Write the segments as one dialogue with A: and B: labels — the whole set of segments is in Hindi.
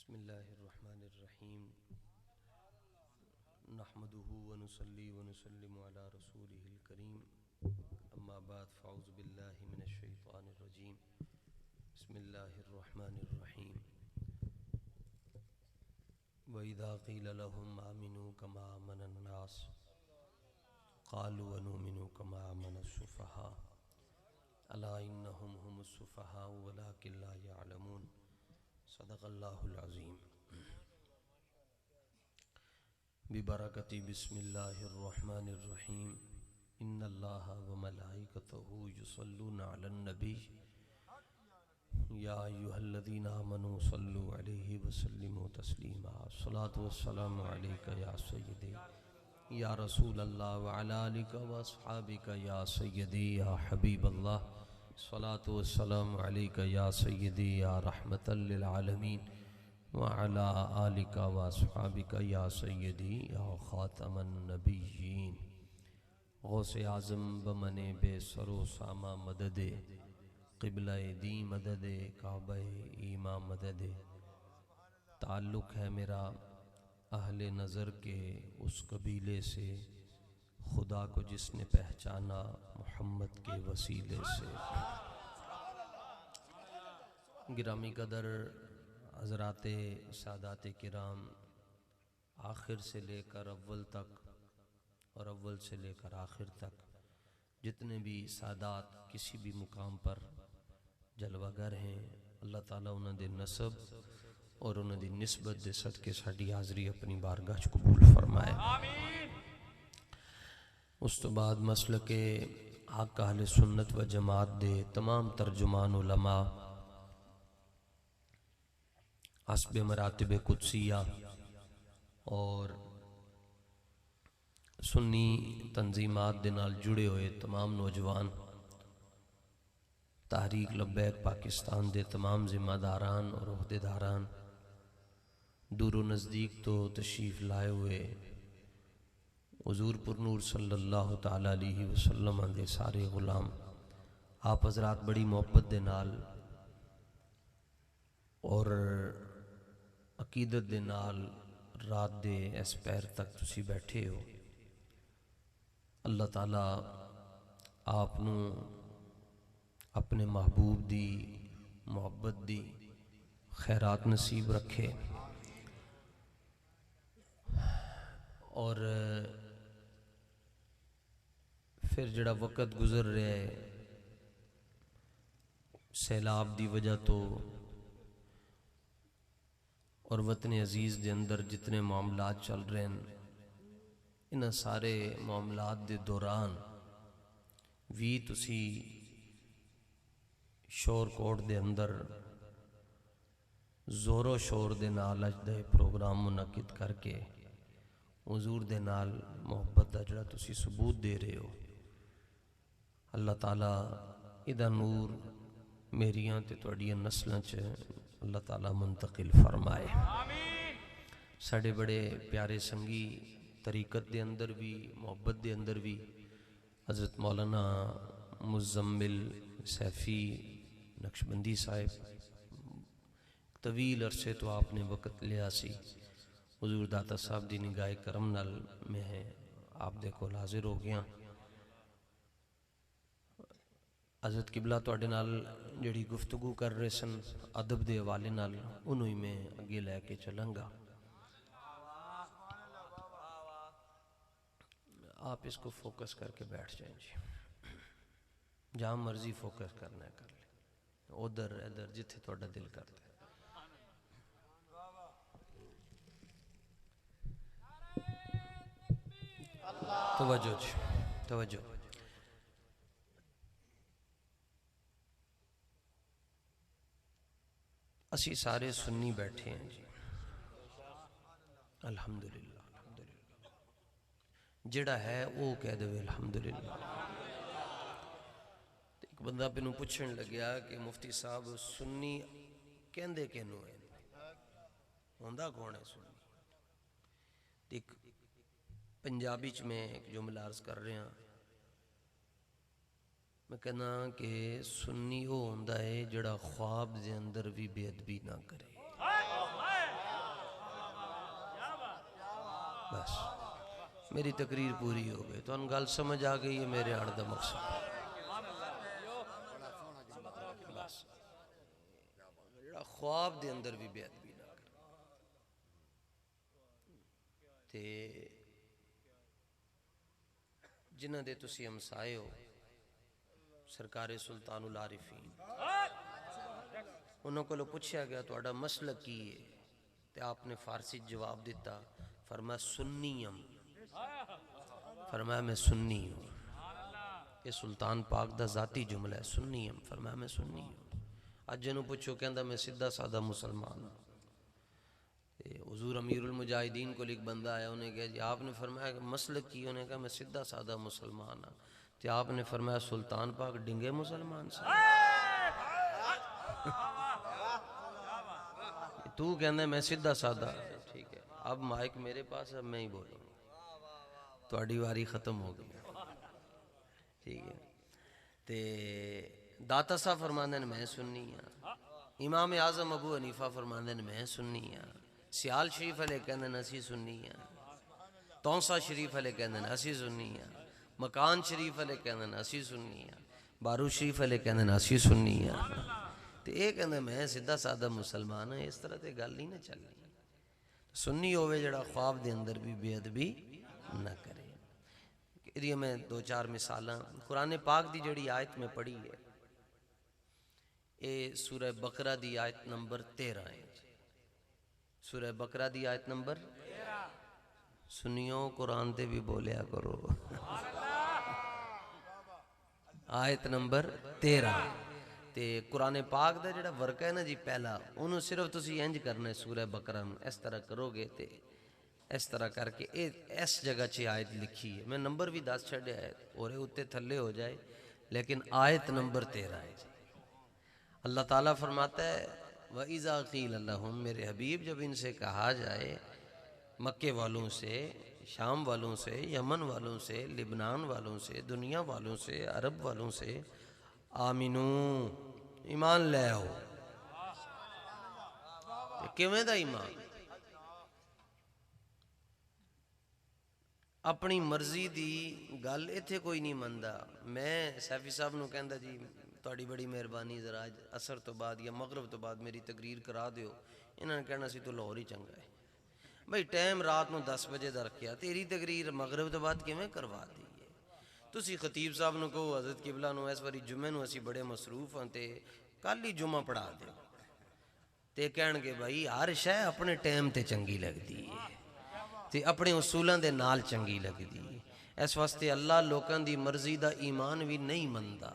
A: बिस्मिल्लाहिर्रहमानिर्रहीम नहमदुहु व नुसल्ली व नुसल्लिमु अला रसूलिहिल करीम अम्मा बाद फ़अऊज़ु बिल्लाहि मिनश शैतानिर रजीम बिस्मिल्लाहिर्रहमानिर्रहीम व इज़ा क़ील लहुम आमिनू कमा आमनन नास क़ालू अनुमिनु कमा आमनस सुफ़हा अला इन्नहुम हुमुस सुफ़हा वलाकिन ला यअलमून सदक़ल्लाहुल अज़ीम। बिबरकति बिस्मिल्लाहिर्रहमानिर्रहीम इन्नल्लाहा व मलाइकतहु युसल्लूना अलन नबी या अय्युहल्लज़ीना आमनू सल्लु अलैहि व सल्लिमू तस्लीमा। अस्सलातु वस्सलामु अलैका या सय्यदी या रसूलल्लाह व अला आलिका व अस्हाबिका या सय्यदी या हबीबल्लाह। अस्सलातु वस्सलामु अलैका या सय्यदी या रहमतल लिल आलमीन व अला आलिका व अस्हाबिका या सय्यदी या खातमन नबिय्यीन। गौसे आज़म बमने बेसरो सामा मददे क़िबला-ए दी मददे काबा-ए ईमा मददे। ताल्लुक़ है मेरा अहले नज़र के उस कबीले से खुदा को जिसने पहचाना मोहम्मद के वसीले से। गिरामी कदर हज़राते सादाते किराम, आखिर से लेकर अव्वल तक और अव्वल से लेकर आखिर तक जितने भी सादात किसी भी मुकाम पर जलवागर हैं, अल्लाह ताला उन्हां दे नसब और उन्हां दी निस्बत दे सदके साडी हाज़री अपनी बारगाह च कबूल फरमाए। उस तो बाद मसलके हक अहले सुन्नत व जमात दे तमाम तर्जुमान उलमा, हस्बे मरातिब कुदसिया और सुन्नी तंजीमात दे नाल जुड़े हुए तमाम नौजवान, तहरीक लब्बैक पाकिस्तान दे तमाम जिम्मेदारान और ओहदेदारान, दूर नज़दीक तो तशरीफ़ लाए हुए हुज़ूर पुरनूर सल्लल्लाहु ताला अलैहि वसल्लम दे सारे गुलाम, आप हज़रात बड़ी मोहब्बत दे नाल और अकीदत दे नाल रात दे इस पैर तक तुसी बैठे हो। अल्लाह ताला आपनू अपने महबूब दी मोहब्बत दी खैरात नसीब रखे और फिर जड़ा वक़्त गुजर रहा है सैलाब दी वजह तो और वतन अजीज़ दे अंदर जितने मामलात चल रहे हैं, इन्हां सारे मामलात दे दौरान भी तुसी शोर कोट दे अंदर जोरो शोर दे नाल अज दा प्रोग्राम मुनक्किद करके हुजूर दे नाल मोहब्बत दा जड़ा तुसी सबूत दे रहे हो, अल्लाह ताला इदा नूर मेरियां ते तुहाडियां नस्लां च अल्लाह ताला मुंतकिल फरमाए। साढ़े बड़े प्यारे संगी तरीकत दे अंदर भी मोहब्बत दे अंदर भी हज़रत मौलाना मुज़म्मिल सैफ़ी नक्शबंदी साहिब, तवील अरसे तो आपने वक़्त लिया सी, हुजूर दाता साहब दी निगाह करम नाल मैं आप दे कोल हाजिर हो गया। हज़रत किबला तुहाडे नाल जिहड़ी गुफ्तगू कर रहे सन अदब दे हवाले नाल, उन्हों ही मैं अगे लैके चलांगा। आप इसको फोकस करके बैठ जाएं जी, जहाँ मर्जी फोकस करना है कर ले, उधर इधर जिथे तुहाडा दिल करता है। तवज्जो जी, तवज्जो। असी सारे सुन्नी बैठे हैं जी, अल्हम्दुलिल्लाह, अल्हम्दुलिल्लाह। जेड़ा है वो कह दे अल्हम्दुलिल्लाह। एक बंदा मैनू पूछन लग्या कि मुफ्ती साहब सुन्नी कहंदे किहनूं है, होंदा कौन है सुन्नी? एक पंजाबी च मैं एक जुमला अर्ज कर रहा, मैं कहना कि सुन्नी वो होंदा है जिहड़ा ख्वाब दे अंदर भी बेअदबी ना करे। बस मेरी तकरीर पूरी हो गई। तो गल समझ आ गई है मेरे आने का मकसद। बस जड़ा ख्वाब दे अंदर भी बेअदबी ना करे, जिन्हां दे तुसी हमसाए हो सरकारे सुल्तानुल आरिफीन, उन्होंने को पूछा गया तुहाडा मसलक की है, तो आपने फारसी जवाब दिता, फरमाया सुन्नी हम। फरमाया मैं सुन्नी हूँ। ये सुल्तान पाक दा जाती जुमला है, सुन्नी हम। फरमाया मैं सुन्नी हूँ। अज जिन्हों पूछो कहता मैं सीधा सादा मुसलमान हूँ। हुजूर अमीरुल मुजाहिदीन को एक बंदा आया, उन्हें कहा जी आपने फरमाया कि मसलक की, उन्हें कहा मैं सीधा सादा मुसलमान हाँ। तो आपने फरमाया सुल्तान पाक डिंगे मुसलमान से। तू कहना मैं सीधा सादा, ठीक है अब माइक मेरे पास, अब मैं ही बोलूँगा, थोड़ी वारी ख़त्म हो गई, ठीक है। ते दाता साहब फरमाते मैं सुन्नी हाँ, इमाम आज़म अबू हनीफा फरमाते मैं सुन्नी हाँ, सियाल शरीफ वाले कहते असी सुन्नी हाँ, तौसा शरीफ वाले कहते असी सुन्नी हाँ, मकान शरीफ वाले कहते असी सुन्नी हाँ, बारू शरीफ वाले कहते असी सुन्नी हाँ। तो ये कहते मैं सीधा सादा मुसलमान हाँ, इस तरह तो गल नहीं ना चलनी। सुन्नी होवे जड़ा ख्वाब दे अंदर भी बेअदबी ना करे। ये मैं दो चार मिसाल कुरान पाक दी जड़ी आयत में पढ़ी है, ये सूरह बकरा दी आयत नंबर 13 है। सूरह बकरा दी आयत नंबर, सुनियो कुरान ते भी बोलिया करो। आयत नंबर 13 ते कुरान पाक दा जड़ा वर्क है ना जी, पहला उन्होंने सिर्फ तुसी इंज करना है, सूरह बकरा इस तरह करोगे तो इस तरह करके इस जगह च आयत लिखी है। मैं नंबर भी 10 छड़े है और उत्ते थले हो जाए, लेकिन आयत नंबर 13 है। अल्लाह ताला फरमाता है व इज़ा क़ील लहुम, मेरे हबीब जब इनसे कहा जाए, मक्के वालों से, शाम वालों से, यमन वालों से, लिबनान वालों से, दुनिया वालों से, अरब वालों से, आमिनू ईमान ले आओ। किवें दा ईमान? अपनी मर्जी की गल इत्थे कोई नहीं मनता। मैं सैफी साहब नूं कहंदा जी तुहाडी बड़ी मेहरबानी, जरा अज असर तो बाद या मगरब तो बाद मेरी तकरीर करा दिओ। इन्होंने कहना सी तो लाहौर ही चंगा है भाई, टाइम रात नूं 10 बजे का रखिया, तेरी तकरीर मगरब तो बाद किवें करवा दी है। तुसी खतीब साहब नूं कहो हज़रत किबला नूं इस बारी जुम्मे नूं असीं बड़े मसरूफ हाँ ते कल ही जुम्मा पढ़ा दिओ, ते कहणगे भाई हर शै अपने टाइम ते चंगी लगदी है ते अपने उसूलों के नाल चंगी लगती। इस वास्ते अल्लाह लोगों की मर्जी का ईमान भी नहीं मनता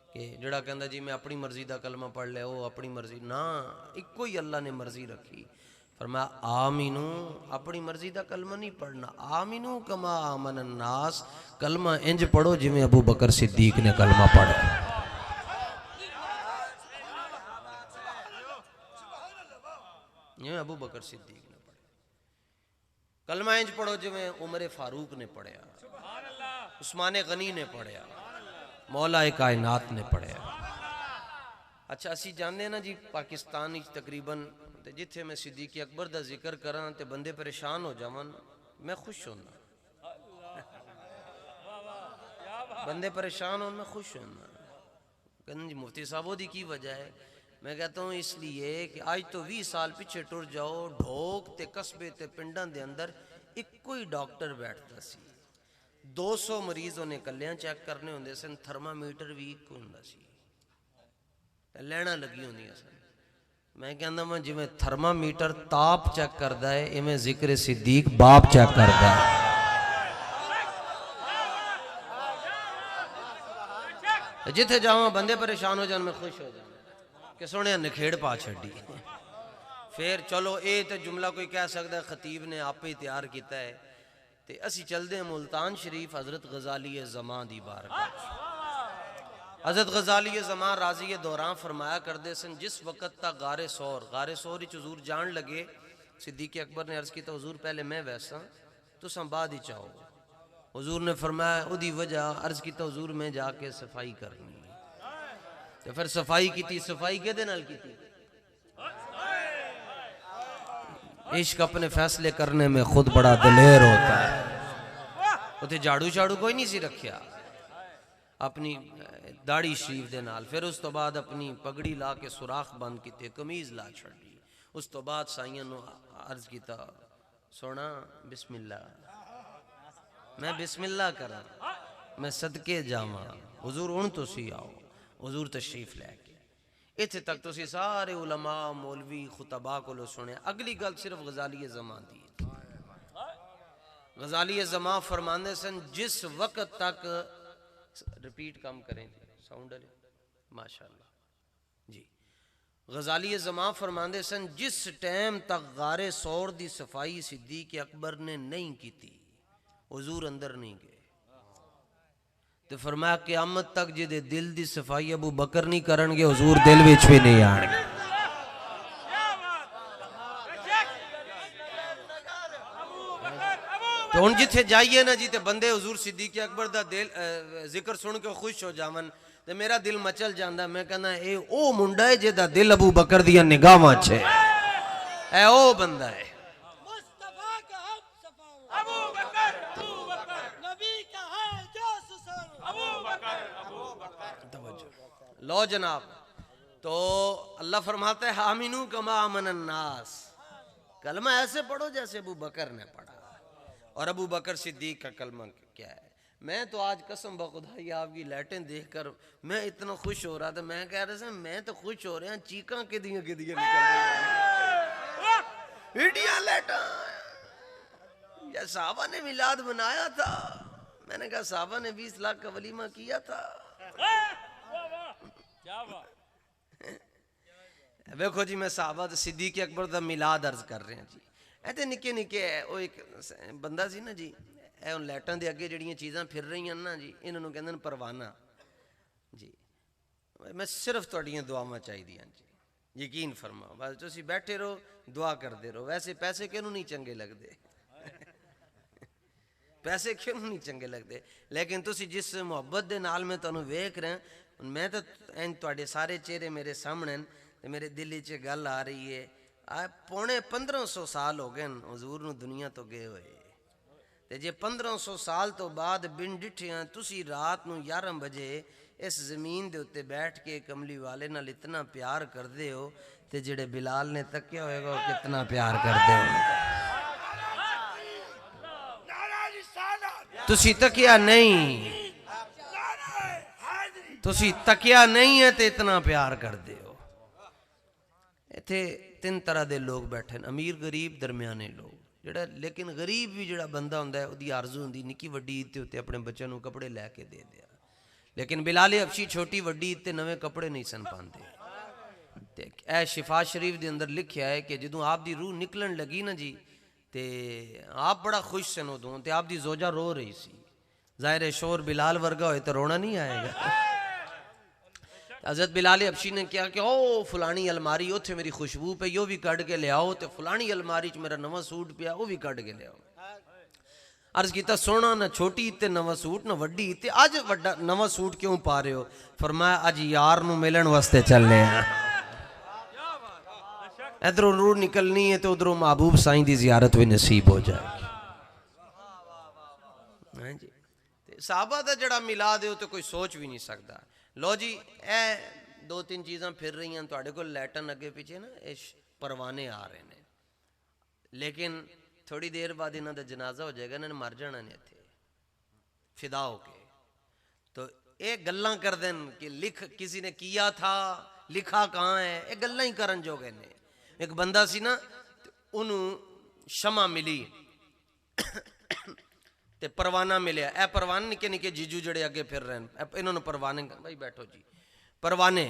A: कि जड़ा कहता जी मैं अपनी मर्जी का कलमा पढ़ लिया, वो अपनी मर्जी ना, इको ही अल्लाह ने मर्जी रखी। फरमाया आमीनू, अपनी मर्जी का कलमा नहीं पढ़ना, आमीनू कमा आमन अन्नास, कलमा इंज पढ़ो जिवें अबू बकर सिद्दीक ने कलमा पढ़ा। जिवें अबू बकर सिद्दीक ने पढ़ा, कलमा इंज पढ़ो जिवें उमर फारूक ने पढ़िया, उस्मान गनी ने पढ़िया, मौला कायनात ने पढ़िया। अच्छा असी जानते ना जी पाकिस्तान तकरीबन जिथे मैं सिद्दीक अकबर का जिक्र करा तो बंदे परेशान हो जावन, मैं खुश होना। बंदे परेशान हो मैं खुश होना। कहते जी मुफ्ती साहब वो की वजह है? मैं कहता हूँ इसलिए कि आज तो 20 साल पीछे टुर जाओ, ढोक ते कस्बे ते पिंडां दे अंदर इको ही डॉक्टर बैठता सी, 200 मरीज उन्हें कलियां चेक करने होंदे सन, थर्मामीटर भी एक होंदा सी, लैना लगी होंदियां सन। मैं कहना मैं जिवें थर्मामीटर ताप चेक करता है, इवें जिक्र सिद्दीक बाप चेक करता है। जिथे जावा बंदे परेशान हो जान, मैं खुश हो जाना कि सोने नखेड़ पा छड़ी। फिर चलो ये तो जुमला कोई कह सकता है खतीब ने आप ही तैयार किया है, तो असी चलते हैं मुल्तान शरीफ हज़रत गजाली ज़मां दी बारगाह। हज़रत गजाली ज़मां राजी दौरान फरमाया करते सन, जिस वक़्त तक गारे सौर हजूर जान लगे, सिद्दीक अकबर ने अर्ज़ की तो हजूर पहले मैं वैसा तुसां बाद ही चाहो। हजूर ने फरमाया उदी वजह अर्ज़ की तो हजूर में जाके सफाई करनी, तो फिर सफाई की। सफाई के नाल की? इश्क अपने फैसले करने में खुद बड़ा दिलेर होता है। उते झाड़ू झाड़ू कोई नहीं सी रखिया, अपनी दाढ़ी शरीफ दे नाल, फिर उस तो बाद अपनी पगड़ी ला के सुराख बंद किते, कमीज ला छड़ी। उस तो बाद साइयां नू अर्ज किया, सोना बिस्मिल्लाह, मैं बिस्मिल्लाह करा, मैं सदके जावा, हुजूर हुण तुसी आओ। हुजूर तशरीफ लैके इत्थे तक तुसी सारे उलमा मौलवी खुतबा को सुने। अगली गल सिर्फ गजाली ज़मां दी। गजाली ज़मां फरमांदे सन, जिस वक्त तक, रिपीट कम करें जी, साउंड वाले, माशाअल्लाह जी। गजाली ज़मां फरमांदे सन, जिस टाइम तक गारे सौर दी सफाई सिद्दीक़ अकबर ने नहीं की थी, हुजूर अंदर नहीं गए। तो फरमाया क़यामत तक जिदे दिल दी सफाई अबू बकर नहीं करनगे, हुजूर दिल विच भी नहीं आएंगे। तो हुण जिथे जाइए ना जी, ते बंदे हुजूर सिद्दीक़ अकबर दा दिल जिक्र सुन के खुश हो जावन, ते मेरा दिल मचल जांदा। मैं कहना ए ओ मुंडा है जिहदा दिल अबू बकर दियां निगाहां च है, ए ओ बंदा है। लो जनाब, तो अल्लाह फरमाता है हामिनू कमा अमन अन्नास, कलमा ऐसे पढ़ो जैसे अबू बकर ने पढ़ा। और अबू बकर सिद्दीक का कलमा क्या है? मैं तो आज कसम बखुदाई आपकी लाइटें देखकर मैं इतना खुश हो रहा था। मैं कह रहा था मैं तो खुश हो रहा, चीका किदियां किदियां निकल रही, लाइटा। या साहबा ने मिलाद बनाया था, मैंने कहा साहबा ने 20 लाख का वलीमा किया था। देखो जी, मैं साहबा सिद्दीक़ अकबर दा मिलाद अर्ज कर रहे हैं जी। ऐसे निके निके वो एक बंदा सी ना जी, ए उन लाइटां दे अगे जिहड़ियां चीज़ां फिर रही ना जी, इन्हां नूं कहंदे ने परवाना जी। मैं सिर्फ तुहाड़ियां दुआवां चाहिदियां जी, यकीन फरमाओ। बस तुसीं बैठे रहो, दुआ करते रहो। वैसे पैसे किहनूं नहीं चंगे लगदे पैसे किहनूं नहीं चंगे लगदे, लेकिन तुसीं जिस मुहब्बत दे नाल मैं तुहानूं वेख रहा, मैं तो तुहाडे सारे चेहरे मेरे सामने, मेरे दिल च गल आ रही है। पौने 1500 साल हो गए हुजूर नूं दुनिया तो गए हुए, ते जे 1500 साल तो बाद बिन डिठियां तुसी रात नूं 11 बजे इस जमीन दे उत्ते बैठ के कमली वाले नाल इतना प्यार करदे हो, ते जेड़े बिलाल ने तकिया होएगा वो कितना प्यार करदे हो। तुसी तकिया नहीं, तुसी तकिया नहीं है ते इतना प्यार करदे हो। इत्थे 3 तरह के लोग बैठे, अमीर गरीब दरम्याने लोग। जेड़ा लेकिन गरीब भी जेड़ा बंदा हुंदा है, उहदी आरज़ू हुंदी निक्की वड्डी ईद ते उत्ते अपने बच्चों नूं कपड़े लैके दे दिया। लेकिन बिलाल हबशी छोटी वड्डी ईद ते नवे कपड़े नहीं सन पांदे। ते ए शिफा शरीफ दे अंदर लिखिया है कि जदों आप दी रूह निकलन लगी ना जी, ते आप बड़ा खुश सन उदों, ते आप दी जोजा रो रही सी। ज़ाहिर है शोर बिलाल वर्गा होए तो रोना नहीं आएगा। हज़रत बिलाल हबशी ने क्या कि ओ फलानी अलमारी उत्थे मेरी खुशबू पे, यो भी कढ़ के ले आओ, तो फलानी अलमारी च मेरा नवा सूट पिया, वो भी कढ़ के ले आओ। अर्ज किया सोना ना छोटी ते नवा सूट ना वड्डी ते अज वड्डा नवा सूट क्यों पा रहे हो? फरमाया अज यार नूं मिलन वास्ते चलने हैं। इधरों रूह निकलनी है तो उधरों महबूब साईं दी जियारत भी नसीब हो जाएगी। हाँ जी, साहबा दा जड़ा मिलाद है तो कोई सोच भी नहीं सकता। लो जी, ए 2-3 चीज़ां फिर रही हैं तुहाडे कोल लाइटां अगे पिछे ना, ये परवाने आ रहे हैं, लेकिन थोड़ी देर बाद इन्हां दा जनाजा हो जाएगा, इन्हां ने मर जाना ने इत्थे फिदा हो के। तो ये गल्लां कर देन कि लिख किसी ने किया था, लिखा कहाँ है, ये गल्लां ही करन जोगे ने। एक बंदा सी ना, उन्होंने शमा मिली ते परवाना मिले। ए परवाने निके निके जीजू जड़े अगे फिर रहे हैं, इन्होंने परवाने, भाई बैठो जी, परवाने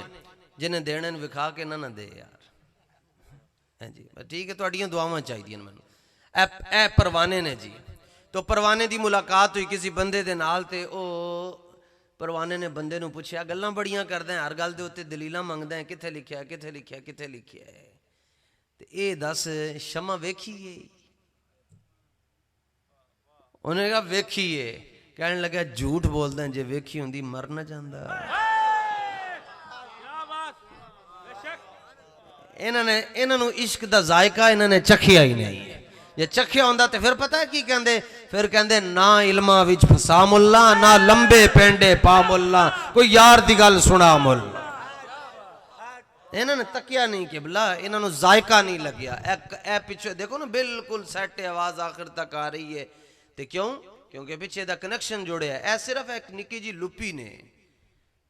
A: जिन्हें देने विखा के ना दे यार। है जी, ठीक है, तुहाड़ियां दुआवां चाहिए मैनू। ए परवाने ने जी। तो परवाने की मुलाकात हुई किसी बंदे दे नाल, ते ओ परवाने ने बंदे नूं पुछया, गल्लां बड़ियां करदा है, हर गल दे उत्ते दलीलां मंगदा है, किथे लिखिया किथे लिखिया किथे लिखिया है, ते ए दस शमा वेखीए? उन्हें कहा वेखीए। कहने लगा झूठ बोलदा जे वेखी हुंदी मर ना जांदा। इन्होंने इश्क का जायका इन्होंने चखिया ही नहीं है। जे चखिया होंदा तो फिर पता है की कहते, फिर कहते ना इल्मा विच फसा मुल्ला, ना लंबे पेंडे पा मुल्ला, कोई यार दी गल सुना मुल्ला। इन्होंने तकिया नहीं कि बला, इन्होंने जायका नहीं लग्या। ए पिछे देखो ना बिल्कुल सैट आवाज आखिर तक आ रही है। तो क्यों? क्योंकि पिछे दा कनेक्शन जुड़े है। सिर्फ एक निकी जी लुपी ने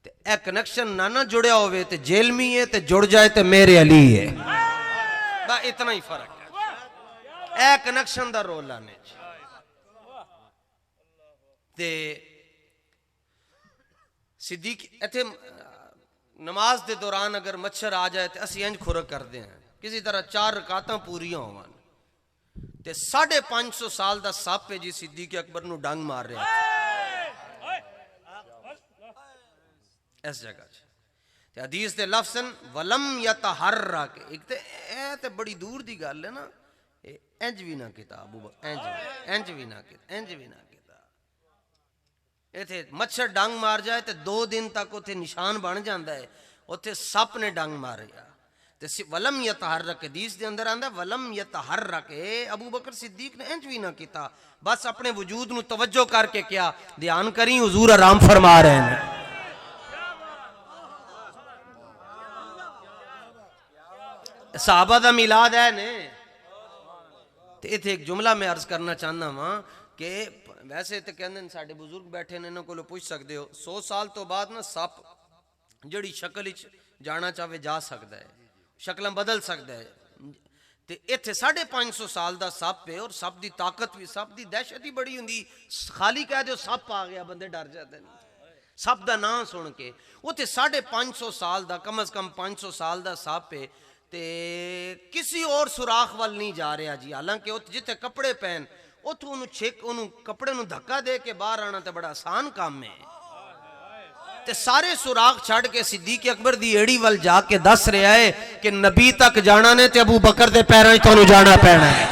A: ते ए कनेक्शन ना जुड़िया होवे ते जेलमी है, ते जुड़ जाए ते मेरे अली है। बस इतना ही फर्क है। ए कनेक्शन दा रोल आने ते सिद्दीक इथे नमाज के दौरान अगर मच्छर आ जाए तो असी इंज खुरक करते हैं, किसी तरह 4 रकातां पूरियां होवन ते 550 साल का सप है जी सिद्दीक अकबर नूं डंग मार रहा इस जगह ते हदीस दे लफ्ज़न वलम यतहर्रक। एक ते बड़ी दूर की गल है ना, इंज भी ना किता इंज भी ना किता। इथे मच्छर डंग मार जाए तो 2 दिन तक उथे निशान बन जाता है, उथे सप ने डंग मारिया ते वलम यतहर्रक। हदीस दे अंदर आंदा वलम यतहर्रक। अबू बकर सिद्दीक ने इंज भी ना किता, बस अपने वजूद नूं तवज्जो करके क्या ध्यान करी हुजूर आराम फरमा रहे हैं। सहाबा दा मिलाद है ने। ते इथे एक जुमला मैं अर्ज करना चाहना वा कि वैसे तो कहते हैं साडे बुजुर्ग बैठे ने, इन्हों को पूछ सकते हो 100 साल तो बाद ना सप जड़ी शक्ल जाना चाहे जा सकता है, शक्ल बदल सकता है। तो इतने 550 साल का सप है और सप की ताकत भी, सप की दहशत ही बड़ी होंगी। खाली कह दो सप आ गया बंदे डर जाते हैं सप का नाम सुन के। उसे 550 साल का कम अज कम 500 साल का सप है ते किसी और सुराख वाल नहीं जा रहा जी। हालांकि जिथे कपड़े पहन उतों कपड़े नूं धक्का दे के बाहर आना तो बड़ा आसान काम है। ते सारे सुराख छड़ के सिद्दीक अकबर दी एड़ी वाल जाके दस रहा है कि नबी तक जाना ने ते अबू बकर दे पैरों च तुहानूं जाना पैना है।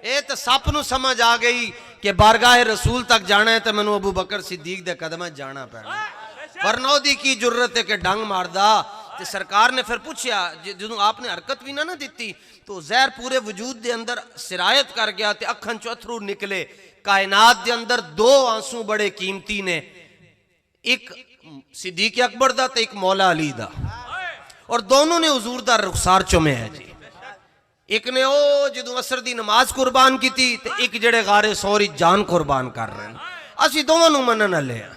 A: ये तो सप नूं समझ आ गई कि बारगाह रसूल तक जाना है तो मैनू अबू बकर सिद्दीक दे कदम जाना पैना, वरना ओदी की जरूरत है कि डंग मारदा। ते सरकार ने फिर पूछया, जो आपने हरकत भी ना दी तो जहर पूरे वजूद के अंदर सिरायत कर गया ते अखन चो अथरू निकले। कायनात के अंदर 2 आंसू बड़े कीमती ने, एक सिद्दीक अकबर दा ते एक मौला अली दा, और दोनों ने हुजूर दा रुखसार चुमे है जी। एक ने ओ जो असर दी नमाज कुर्बान की थी, एक जड़े गारे सौरी जान कुर्बान कर रहे हैं। असी दोनों मनन वाले हैं।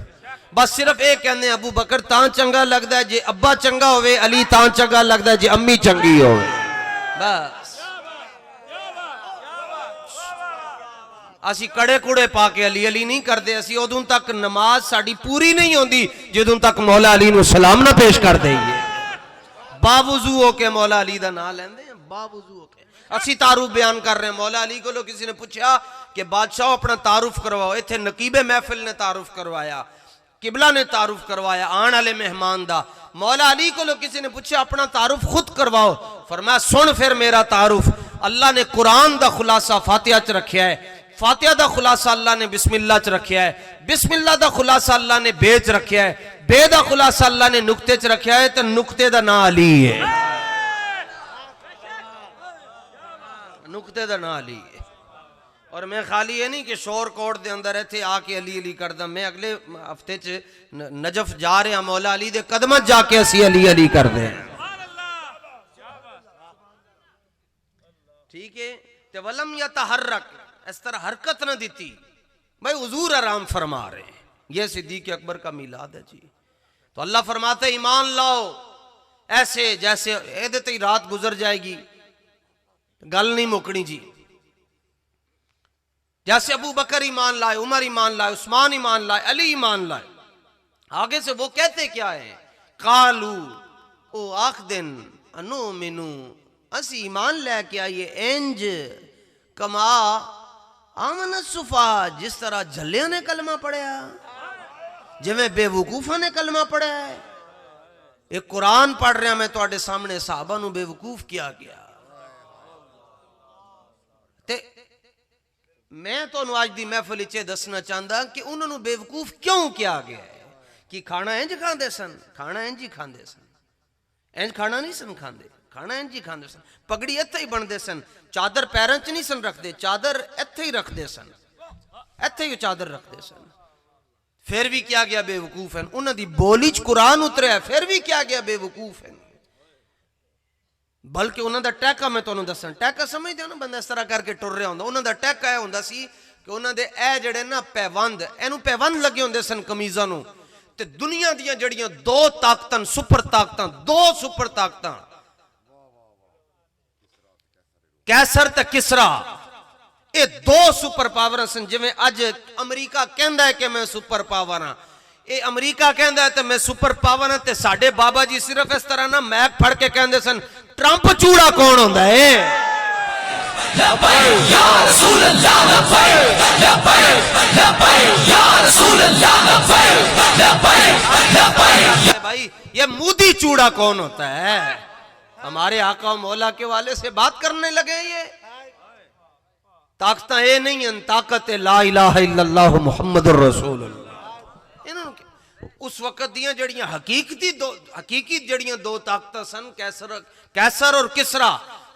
A: बस सिर्फ ये कहने अबू बकर तां चंगा लगता है जे अब्बा चंगा होवे, अली तां चंगा लगता है जे अम्मी चंगी होवे। बस असी कड़े कुड़े पा के अली अली नहीं करते। असी उदों तक नमाज साड़ी पूरी नहीं होती जदों तक मौला अली नूं सलाम ना पेश कर देंगे। बावजू होके मौला अली का नाम लेंदे हैं, बावजू होके। असी तारुफ बयान कर रहे हैं। मौला अली को किसी ने पूछा कि बादशाह अपना तारुफ करवाओ। इतने नकीबे महफिल ने तारुफ करवाया, किबला ने तारुफ करवाया आने वाले मेहमान दा। मौला अली को किसी ने पूछा अपना तारुफ खुद करवाओ। फरमाया सुन फिर मेरा तारुफ। अल्लाह ने कुरान दा खुलासा फातिहा च रखा है, फातिहा दा खुलासा अल्लाह ने बिस्मिल्लाह च रखा है, बिस्मिल्लाह दा खुलासा अल्लाह ने बे च रखा है, बे दा खुलासा अल्लाह ने नुक्ते च रखा है, तो नुक्ते दा नाम अली है। नुक्ते दा नाम अली है। और मैं खाली ये नहीं कि शोर कोट दे अंदर इत्थे आके अली अली करदा। मैं अगले हफ्ते च नजफ जा रहा, मौला अली दे कदम जाके असी अली अली करदे हैं। ठीक है। ते वलम यतहर्रक, इस तरह हरकत न दी भाई, हुजूर आराम फरमा रहे हैं। यह सिद्दीक अकबर का मिलाद है जी। तो अल्लाह फरमाते ईमान लाओ ऐसे जैसे एदे ते रात गुजर जाएगी, गल नहीं मुकनी जी। जैसे अबू बकर ईमान लाए, उमर ईमान लाए, उस्मान ईमान लाए, अली ईमान लाए। आगे से वो कहते क्या है, कालू ओ आख दिन अनु मिनू, असी ईमान लेके आइए इंज कमा आमन सुफा, जिस तरह झल्लिया ने कलमा पढ़िया, जिवें बेवकूफा ने कलमा पढ़ा है। एक कुरान पढ़ रहा मैं तुहाडे सामने, साहबा नूं बेवकूफ किया गया। ते मैं तो अज की महफिल च दसना चाहता कि उन्होंने बेवकूफ क्यों किया गया है कि खाना इंज खाते सन, खाना इंज ही खाते सन, इंज खाना नहीं सन खाते, खाना इंज ही खाते सन, पगड़ी इत्थे ही बनते सन, चादर पैरों च नहीं सन रखते, चादर इत्थे ही रखते सन, इत्थे ही चादर रखते सन। फिर भी क्या गया बेवकूफ है, उन्होंने बोली च कुरान उतरिया, फिर भी क्या गया बेवकूफ है। बल्कि उन्होंने टैका मैं तुहानू दसन, टैका समझते हो ना, बंदा इस तरह करके टुर रहा होंदा, उन्होंने टैका यह होंदा सी कि उन्होंने ए जिहड़े ना पैबंद, इहनू पैबंद लगे होंदे सन कमीज़ां नू, ते दुनिया दियां जड़ियां दो ताकतां, सुपर ताकतां, दो सुपर ताकतां, कैसर ते किसरा, ये दो सुपर पावर सन। जिवें अज अमरीका कहंदा है कि मैं सुपर पावर हाँ, ये अमरीका कहंदा है तो मैं सुपर पावर हाँ, ते साडे बाबा जी सिर्फ इस तरह ना मैक फड़ के कहंदे सन, ट्रंप चूड़ा कौन होंदा है? भाई ये मोदी चूड़ा कौन होता है? हमारे आका मौला के वाले से बात करने लगे। ये ताकत ये नहीं है, ताकत ला इलाहा इल्लल्लाह मुहम्मदुर रसूलुल्लाह। इन्होंने उस वक्त दियां जड़ियां हकीकी जड़ियां दो ताकत सन, कैसर और किसरा।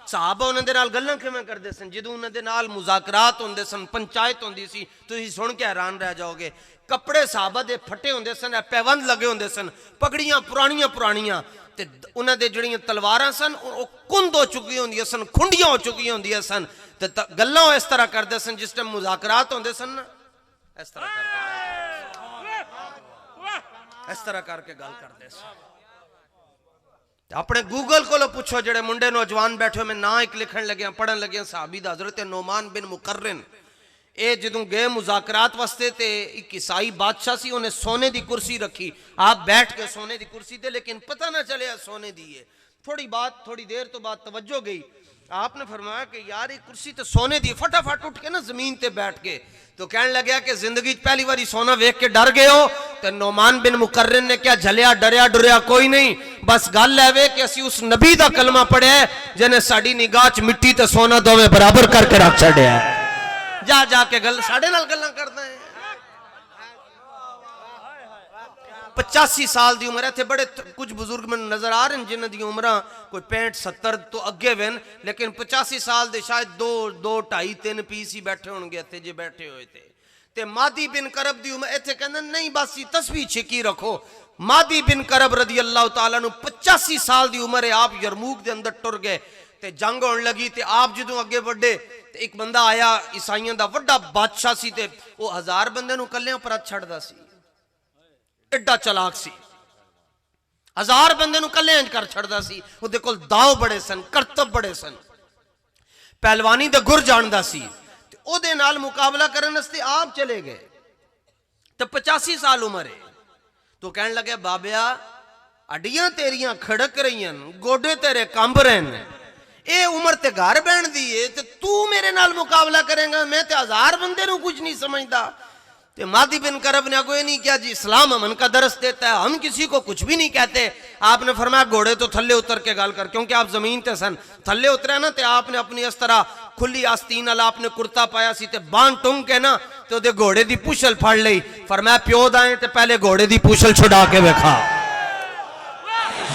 A: साहबा उन्होंने नाल गल्लां किवें करदे सन, जदों उन्होंने नाल मुज़ाकरात होंदे सन, पंचायत होंदी सी, तुसीं सुन के हैरान रह जाओगे। कपड़े साहबा दे फटे होंदे सन, पैबंद लगे होंदे सन, पगड़ियां पुरानियां पुरानियां, ते उन्हां दे जड़ियां तलवारां सन वो कुंद हो चुकी होंदियां सन, खुंडियां हो चुकी होंदियां सन, ते गल्लां इस तरह करदे सन जिस टाइम मुज़ाकरात होंदे सन ना, इस तरह करके गल करदे सन। अपने गूगल को पूछो, जेडे मुंडे नौजवान बैठे, मैं ना एक लिखन लगे पढ़न लगे साहबी दा हज़रत नोमान बिन मुकर्रिन, ये जदों गए मुज़ाकरात वास्ते ते एक ईसाई बादशाह सी, उन्हें सोने की कुर्सी रखी, आप बैठ के सोने की कुर्सी ते, लेकिन पता ना चले सोने दी है। थोड़ी देर तो बाद तवज्जो गई, आपने फरमाया कि यार ये कुर्सी तो सोने दी, फटाफट उठ के ना जमीन ते बैठ के, तो कहने लगे कि जिंदगी पहली बारी सोना वेख के डर गए हो? तो नोमान बिन मुकर्रिन ने क्या झलिया, डरिया डुरिया कोई नहीं, बस गल है कि असी उस नबी का कलमा पढ़िया जिन्हें साड़ी निगाह च मिट्टी ते सोना दोवें बराबर करके रख छड़िया। जा जाके गल साडे नाल गल्लां करदा है। 85 साल की उम्र है, इतने बड़े कुछ बुजुर्ग मैंने नजर आ रहे हैं जिन्हों की उम्र कोई 65-70 तो अगे वन, लेकिन 85 साल के शायद 2-2-2.5-3 पीस ही बैठे होंगे इतने जे बैठे हुए थे। ते मादी बिन करब की उम्र इतने कहते नहीं बस तस्वीर छिकी रखो। मादी बिन करब रदी अल्लाह तआला नु 85 साल की उम्र है, आप यरमूक के अंदर टुर गए, ते जंग होने लगी, ते आप जो अगे बढ़े, एक बंदा आया ईसाइयों का वड्डा बादशाह सी, ते वो 1000 बंदे नूं कल्लियां पर छड्डदा सी, एडा चलाक सी, 1000 बंदे नूं कल्ले इंज कर छड़दा सी। उहदे कोल दाव बड़े सन, करतब बड़े सन, पहलवानी दे गुर जानदा सी, ते ओहदे नाल मुकाबला करन वास्ते आप चले गए। ते 85 साल उम्र है, तो कहने लगे बाबिया अड्डियां तेरियां खड़क रही, गोडे तेरे कंब रहे हैं, ये उम्र ते घर बहन दी है, ते तू मेरे नाल मुकाबला करेगा? मैं ते 1000 बंदे नूं कुछ नहीं समझदा। ते मादी बिन करब ने अगो नहीं किया जी, इस्लाम अमन का दरस देता है, हम किसी को कुछ भी नहीं कहते। आपने फरमाया घोड़े तो थल्ले उतर के गल कर, क्योंकि आप जमीन ते सन, थल्ले उतरे ना, ते आपने अपनी इस तरह खुली आस्तीन वाला आपने कुर्ता पाया सी, ते बांह टुंग के ना ते ओदे घोड़े दी पूछल फड़ लई। फरमाया प्यो दाए ते पहले घोड़े दी पूछल छुड़ा के वेखा।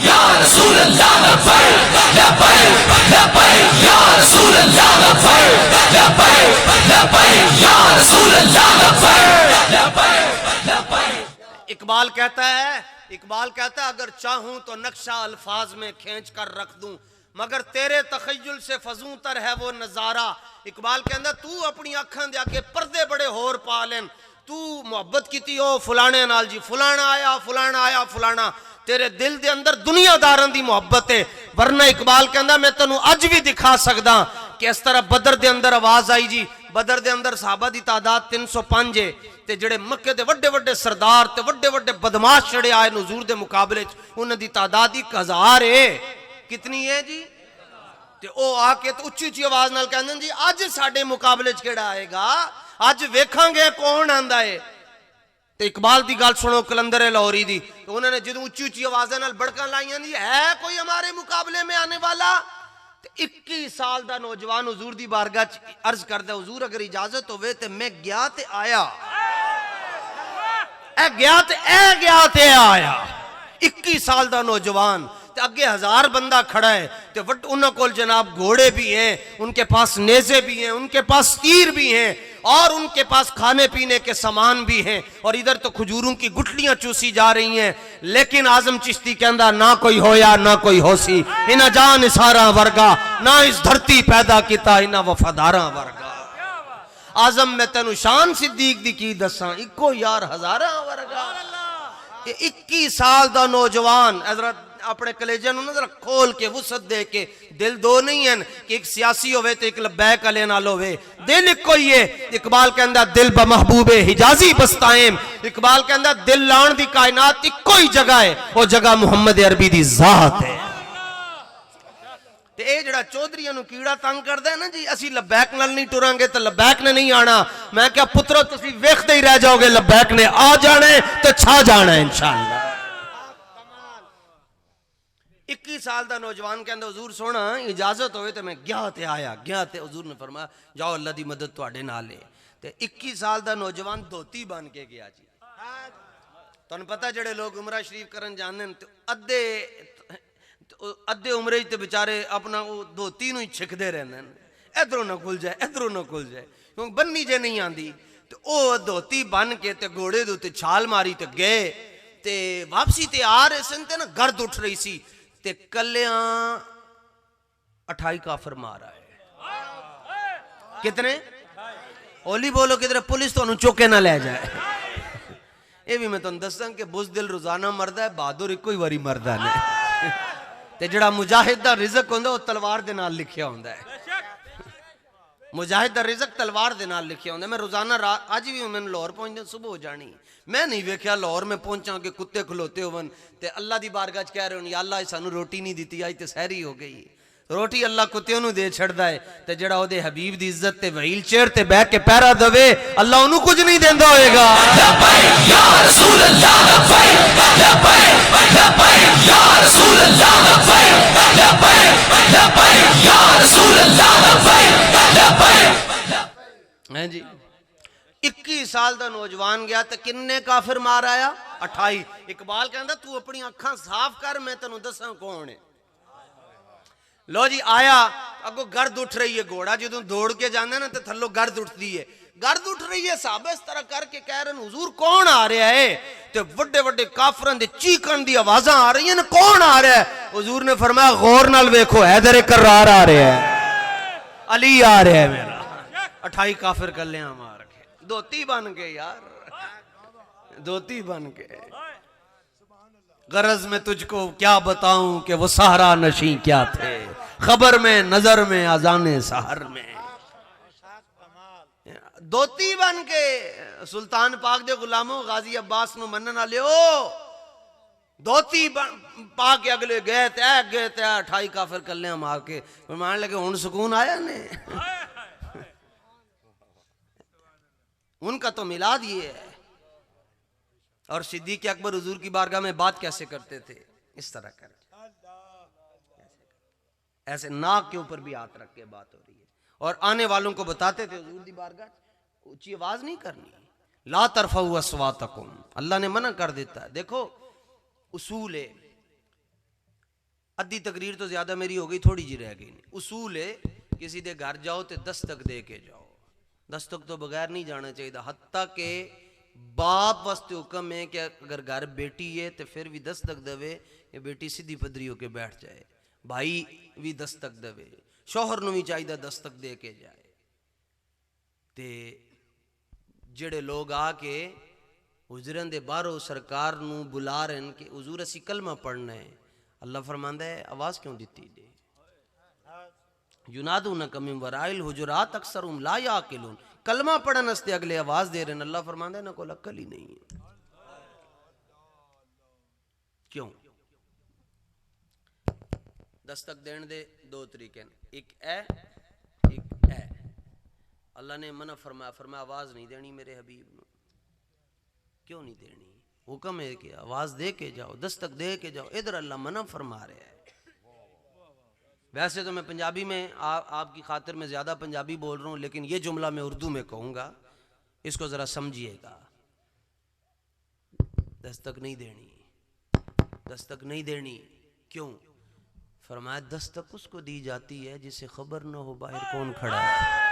A: या रसूल अल्लाह लब्बैक लब्बैक लब्बैक या रसूल अल्लाह लब्बैक लब्बैक लब्बैक या रसूल अल्लाह लब्बैक लब्बैक लब्बैक। इकबाल कहता है अगर चाहूं तो नक्शा अल्फाज में खींच कर रख दूं, मगर तेरे तखय्युल से फजूं तर है वो नजारा। इकबाल कहता तू अपनी अखां दे आगे पर्दे बड़े होर पा लेन, तू मुहब्बत की ओ फलाने नाल जी, फलाना आया फलाना, तेरे दिल दे अंदर दुनियादारां दी मोहब्बत है। वरना इकबाल कहंदा मैं तेनू अज भी दिखा सकदा कि इस तरह बदर दे अंदर आवाज आई जी, बदर दे अंदर साहबा दी तादाद 305 है, ते जेड़े मक्के दे वड्डे वड्डे सरदार ते वड्डे वड्डे बदमाश छड़े आए हुजूर दे मुकाबले च, उन्हां दी तादाद 1000 है। कितनी है जी? ते ओ आके तो उच्ची उच्ची आवाज नाल कहंदे जी अज साडे मुकाबले च केड़ा आएगा, अज वेखांगे कौन आंदा है। तो इकबाल की गल सुनो कलंदर लाहौरी दी, तो उन्होंने जो उच्ची उच्ची आवाज़ बड़का लाइया दी है कोई हमारे मुकाबले में आने वाला। 21 साल का नौजवान हुजूर दी बारगाह च अर्ज करदा, हुजूर अगर इजाजत होवे ते मैं गया ते आया, ए गया ते आया। 21 साल का नौजवान ते अगे 1000 बंदा खड़ा है ते वट उन्हों को जनाब घोड़े भी हैं, उनके पास नेज़े भी हैं, उनके पास तीर भी हैं और उनके पास खाने पीने के सामान भी हैं, और इधर तो खजूरों की गुठलियां चूसी जा रही हैं। लेकिन आजम चिश्ती कहंदा ना कोई होया ना कोई होसी, इन्हां जान सारा वर्गा, ना इस धरती पैदा किता इन्हां वफादारा वर्गा। आजम मैं तेनू शान सिद्दीक दी की दसा, इको यार हजारा वर्गा। 21 साल का नौजवान अपने कलेजे जरा खोल के वुसत दे के, दिल दो नहीं है कि एक सियासी होवे तो एक लब्बैक वाले नाल होवे, दिल इको ही है। इकबाल कहंदा दिल बमहबूबे हिजाजी बस्ताएम, इकबाल कहंदा दिल लाण दी कायनात इको ही जगह है, वो जगह मुहम्मद अरबी दी जात है। ते ये जड़ा चौधरी कीड़ा तंग करदा है ना जी, असी लब्बैक नाल नहीं टुरांगे तो लब्बैक ने नहीं आना। मैं क्या पुत्रो तुसी वेखदे ही रह जाओगे, लब्बैक ने आ जाना है तो छा जाना है इंशाअल्लाह। 21 साल का नौजवान कहंदा हुजूर सोना इजाजत होवे तो मैं गया ते आया, गया ते हुजूर ने फरमाया जाओ अल्लाह दी मदद तुहाडे नाल है। ते 21 साल का नौजवान धोती बन के गया जी। तुहानू पता जेड़े लोग उमरा शरीफ करन जांदे ते अद्धे उमरे ते बेचारे अपना वो धोती नूं ही छिकदे रहंदे ने, इधरों ना खुल जाए इधरों ना खुल जाए, क्योंकि बन्नी जे नहीं आंदी। ते ओ धोती बन के ते घोड़े दे उत्ते छाल मारी ते गए ते वापसी ते आ रहे सन ते ना गर्द उठ रही सी ते कल्यां 28 काफिर मारा है। कितने? ओली बोलो किधर, पुलिस तो चौके ना ले जाए। ये भी मैं तुम दसा कि बुज़दिल रोजाना मरदा है, बहादुर इको ही वारी मरदा ने। ते जड़ा मुजाहिद दा रिज़क होंदा वो तलवार दे नाल लिखिया होंदा है। मुजाहिद दा रिज़क तलवार दे नाल लिखिया होंदा है। मैं रोजाना अज भी मैंने लाहौर पहुंचदे सुबह हो जानी, मैं नहीं वेख्या लाहौर में पहुंचा कि कुत्ते खलोते होवन ते अल्लाह दी बारगाह च कह रहे हो या अल्लाह सानू रोटी नहीं दी, अज ते सहरी हो गई। रोटी अल्लाह कुत्तियों नू दे छड़दा है ते जड़ा ओदे हबीब दी इज्जत ते व्हील चेयर ते बैठ के पहरा दवे अल्लाह ओनू कुछ नहीं देंदा होएगा। या रसूल अल्लाह या रसूल अल्लाह या रसूल अल्लाह। हैं जी 21 साल का नौजवान गया तो किन्ने काफिर मार आया? 28। इकबाल कहंदा तू अपनी अखां साफ कर, मैं तेनू दसां कौन है। लो जी आया, अगो गर्द उठ रही है। घोड़ा जो दौड़ के जाना ना तो थल्लो गर्द उठती है, गर्द उठ रही है। साहब इस तरह करके कह रहे हुजूर कौन आ रहा है? तो वड्डे वड्डे काफिरां दे चीखण दी आवाज़ां आ रही हैं, कौन आ रहा है? हुजूर ने फरमाया गौर नाल वेखो, हैदर कर्रार आ रहा है, अली आ रहा है मेरा। 28 काफिर कल्यां मार के धोती बन के, यार धोती बन के। गरज में तुझको क्या बताऊं कि वो सहारा नशी क्या थे, खबर में नजर में अजाने सहर में। धोती बन के सुल्तान पाक दे गुलामों गाजी अब्बास नु मनन वाले ओ धोती पा के अगले गए ते 28 काफिर कल्यां मार के मान लगे हुण सुकून आया ने। उनका तो मिला दिए है। और सिद्दीक अकबर हुजूर की बारगाह में बात कैसे करते थे? इस तरह कर, ऐसे नाक के ऊपर भी हाथ रख के बात हो रही है और आने वालों को बताते थे हुजूर की बारगाह ऊंची आवाज नहीं करनी, ला तरफऊ अस्वातकुम, अल्लाह ने मना कर देता है। देखो उसूल है, अद्धी तकरीर तो ज्यादा मेरी हो गई, थोड़ी जी रह गई। उसूल है किसी दे घर जाओ तो दस्तक दे के जाओ, दस्तक तो बगैर नहीं जाना चाहिए। हत्ता के बाप वास्ते हुक्म है कि अगर घर बेटी है तो फिर भी दस्तक दवे, ये बेटी सीधी पदरी होके बैठ जाए। भाई भी दस्तक दवे, शौहर नूं भी चाहिए दस्तक दे के जाए। ते जेड़े लोग आके हुजरन दे बाहरों सरकार नूं बुला रहे हैं कि हुजूर असी कलमा पढ़ना है, अल्लाह फरमांदा है आवाज क्यों दी जे? युनादूनका मिन वराइल हुजुरात अक्सरुहुम ला याकिलून, कलमा पढ़न वास्ते अगले आवाज दे रहे हैं। अल्लाह फरमांदा है ना कोई अक्ल ही नहीं है। क्यों? दस्तक देने दे दो तरीके हैं, एक है। अल्लाह ने मना फरमाया, फरमाया आवाज नहीं देनी मेरे हबीब नूं। क्यों नहीं देनी? हुक्म है कि आवाज दे के जाओ, दस्तक दे के जाओ। इधर अल्लाह मना फरमा रहा है। वैसे तो मैं पंजाबी में आपकी खातिर में ज़्यादा पंजाबी बोल रहा हूँ, लेकिन ये जुमला मैं उर्दू में कहूँगा, इसको ज़रा समझिएगा। दस्तक नहीं देनी, दस्तक नहीं देनी। क्यों? फरमाया दस्तक उसको दी जाती है जिसे खबर न हो बाहर कौन खड़ा है।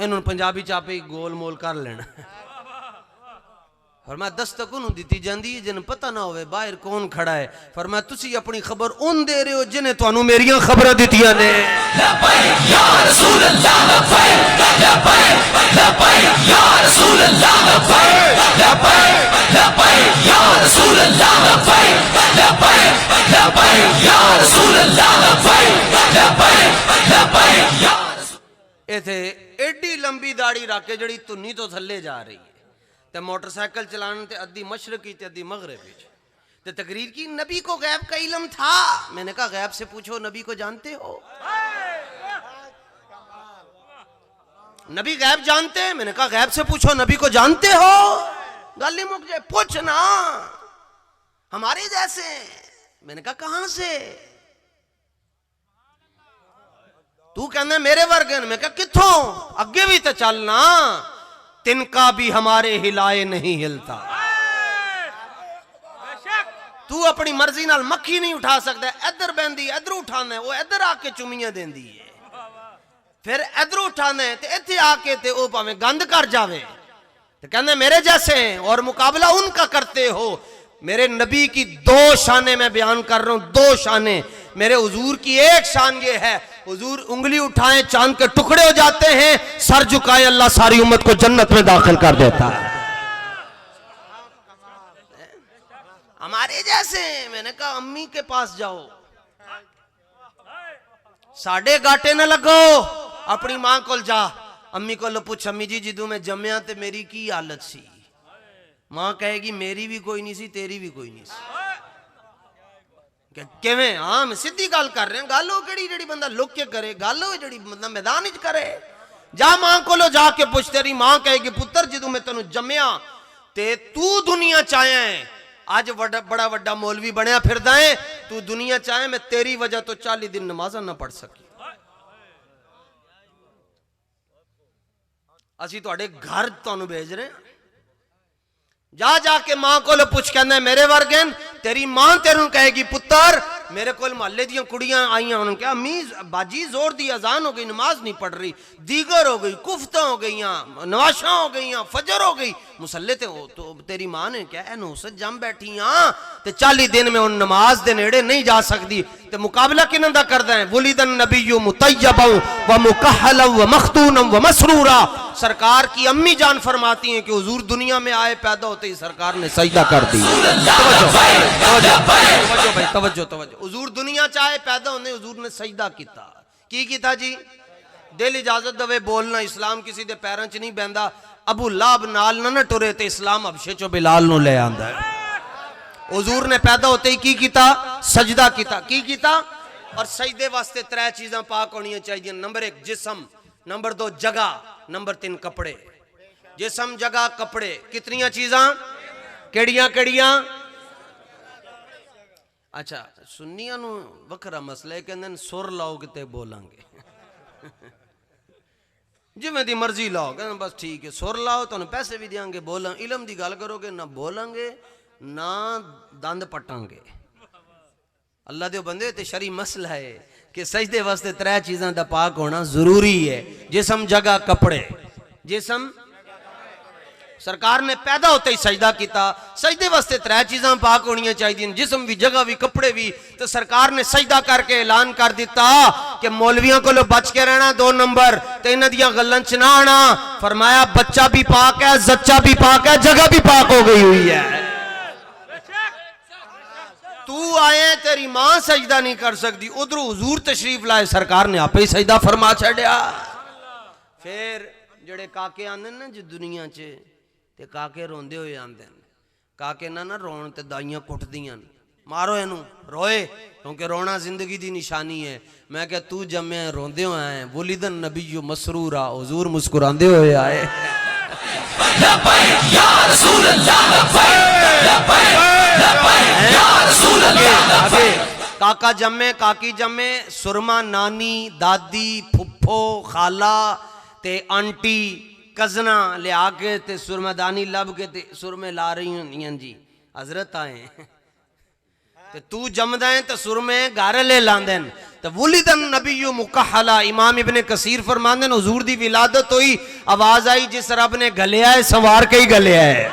A: इन्होंने पंजाबी चापे गोल मोल कर लेना। फरमाया दस्तक उन्होंने दी जाती है जिन्हें पता ना होवे बाहर कौन खड़ा है। फरमाया तुसी अपनी खबर उन दे रहे हो जिन्हें तुहानू मेरियां खबरां दित्तियां ने। या रसूल अल्लाह या रसूल अल्लाह या रसूल अल्लाह या रसूल अल्लाह। इथे एडी लंबी दाढ़ी रख के जड़ी धुन्नी तो थल्ले जा रही है, ते मोटरसाइकिल चलाने ते अद्धी मशरकी ते अद्धी मगरबी ते तकरीर की नबी को गैब का इल्म था। मैंने कहा गैब से पूछो नबी को जानते हो? नबी गैब जानते हैं? मैंने कहा गैब से पूछो नबी को जानते हो? गल ही मुक जाए, पूछ ना हमारे जैसे। मैंने कहा कहां से? तू कहना मेरे वर्गन। मैं कहा किथों? अगे भी तो चलना, तिनका भी हमारे हिलाए नहीं हिलता। तू अपनी मर्जी नाल मक्खी नहीं उठा सकता। इधर बहंदी इधर उठाना है, वो इधर आके चुमियां देंदी है, फिर इधर उठाना है ते इत्थे आके ते ओ भावें गंद कर जावे ते कहना मेरे जैसे हैं और मुकाबला उनका करते हो। मेरे नबी की दो शानें मैं बयान कर रहा हूं, दो शानें। मेरे हुजूर की एक शान ये है, हुजूर उंगली उठाएं चांद के टुकड़े हो जाते हैं, सर झुकाएं अल्लाह सारी उम्मत को जन्नत में दाखिल कर देता है। हमारे जैसे। मैंने कहा अम्मी के पास जाओ, साढ़े गाटे न लगो, अपनी मां को जा। अम्मी को पूछ अम्मी जी जिदू मैं जम्या ते मेरी की हालत सी? मां कहेगी मेरी भी कोई नहीं सी, तेरी भी कोई नहीं सी। किवें? हाँ मैं सीधी गल कर रहा। गल हो केड़ी जेड़ी बंदा लुक के करे, गल हो जेड़ी बंदा मैदान विच करे। जा मां कोलो जाके पुछ, तेरी मां कहेगी पुत्र जदों मैं तेनू जम्या ते तू दुनिया च आया है, अज बड़ा वड्डा मौलवी बनया फिरदा है, तू दुनिया च आया, मैं तेरी वजह तो 40 दिन नमाज़ ना पढ़ सकी। असी तुहाडे घर तुहानू भेज रहे हैं। जा जाके मां को पुछ, कहना मेरे वर्गे। तेरी मां तेरू कहेगी पुत्र मेरे को मोहल्ले दियां कुड़ियां आईयां, उन्होंने कहा अम्मी बाजी जोर दी अजान हो गई, नमाज नहीं पढ़ रही, दीगर हो गई, कुफ्ता हो गई, नवाशा हो गई, फजर हो गई, मुसल्ले ते हो। तो तेरी मां ने क्या नौसत जम बैठी हाँ ते 40 दिन में उन नमाज दे नेड़े नहीं जा सकती। ते मुकाबला किन्हां दा करदा है? वुलिदन नबिय्यु मुतय्यबन व मुकहलन व मखतूनन व मसरूरा। सरकार की अम्मी जान फरमाती हैं कि हुजूर दुनिया में आए, पैदा होते ही सरकार ने सजदा कर दी। तवज्जो तवज्जो। हुजूर दुनिया चाहे पैदा होने हुजूर ने सजदा किया। की कीता जी? दिल इजाजत दवे बोलना, इस्लाम किसी दे पैरों च नहीं बहंदा। अबू लाब नाल ना टुरे ते इस्लाम हबशे चो बिलाल नु ले आंदा है। हुजूर ने पैदा होते ही की कीता? सजदा कीता। की कीता? और सजदे वास्ते 3 चीज़ां पाक होनी चाहिए। नंबर 1 जिस्म, नंबर 2 जगह, नंबर 3 कपड़े। जिस्म जगह कपड़े, कितनियां चीज़ां? केड़ियां केड़ियां? अच्छा सुन्नियां नू वखरा मसला है, कहंदे सुर लाओ किते बोलांगे। जिवें दी मर्जी लाओ, कहंदे बस ठीक है सुर लाओ तुहानू पैसे भी देंगे, बोलां इलम दी गल करोगे ना बोलांगे ना दंद पटांगे। अल्लाह दे बंदे ते शरी मसला है कि सजदे वास्ते 3 चीज़ां दा पाक होना जरूरी है। जिस्म जगह कपड़े। जिस्म सरकार ने पैदा होते ही सजदा किया। सजदे वास्ते 3 चीज़ां पाक होनी चाहिए, जिस्म भी जगह भी कपड़े भी। तो सरकार ने सजदा करके ऐलान कर दिता कि मौलवियों को बच के रहना। 2 नंबर तो इन्हां दियां गल्लां च ना आना। फरमाया बच्चा भी पाक है, जच्चा भी पाक है, जगह भी पाक हो गई हुई है। तू आए तेरी मां सजदा नहीं कर सकती, उधर हुजूर तशरीफ लाए, सरकार ने आपे ही सजदा फरमा छड़िया। फिर जेड़े काके आंदे ना जो दुनिया च, ते काके रोंदे हुए आंदे। काके ना रोन ते दाइयां कुटदियां, मारो इनू रोए, क्योंकि रोना जिंदगी दी निशानी है। मैं क्या तू जम्मे रोंदे हुए आए, वुलिदन नबिय्यु मसरूरा, हुजूर मुस्कुरांदे हुए आए। आगे काका जम्मे काकी जम्मे सुरमा नानी दादी फुफ्फो खाला ते आंटी कजना लिया के ते सुरमादानी लब के ते सुरमे ला रही होंदियां जी हजरत आए ते तू जमदा है तो सुरमे गारे ले लांदे तो वुलिदन नबीयु मुकहला। इमाम इब्ने कसीर फरमांदे ने हुजूर दी विलादत हुई, आवाज आई जिस रब ने गलिया है संवार के ही गलिया है।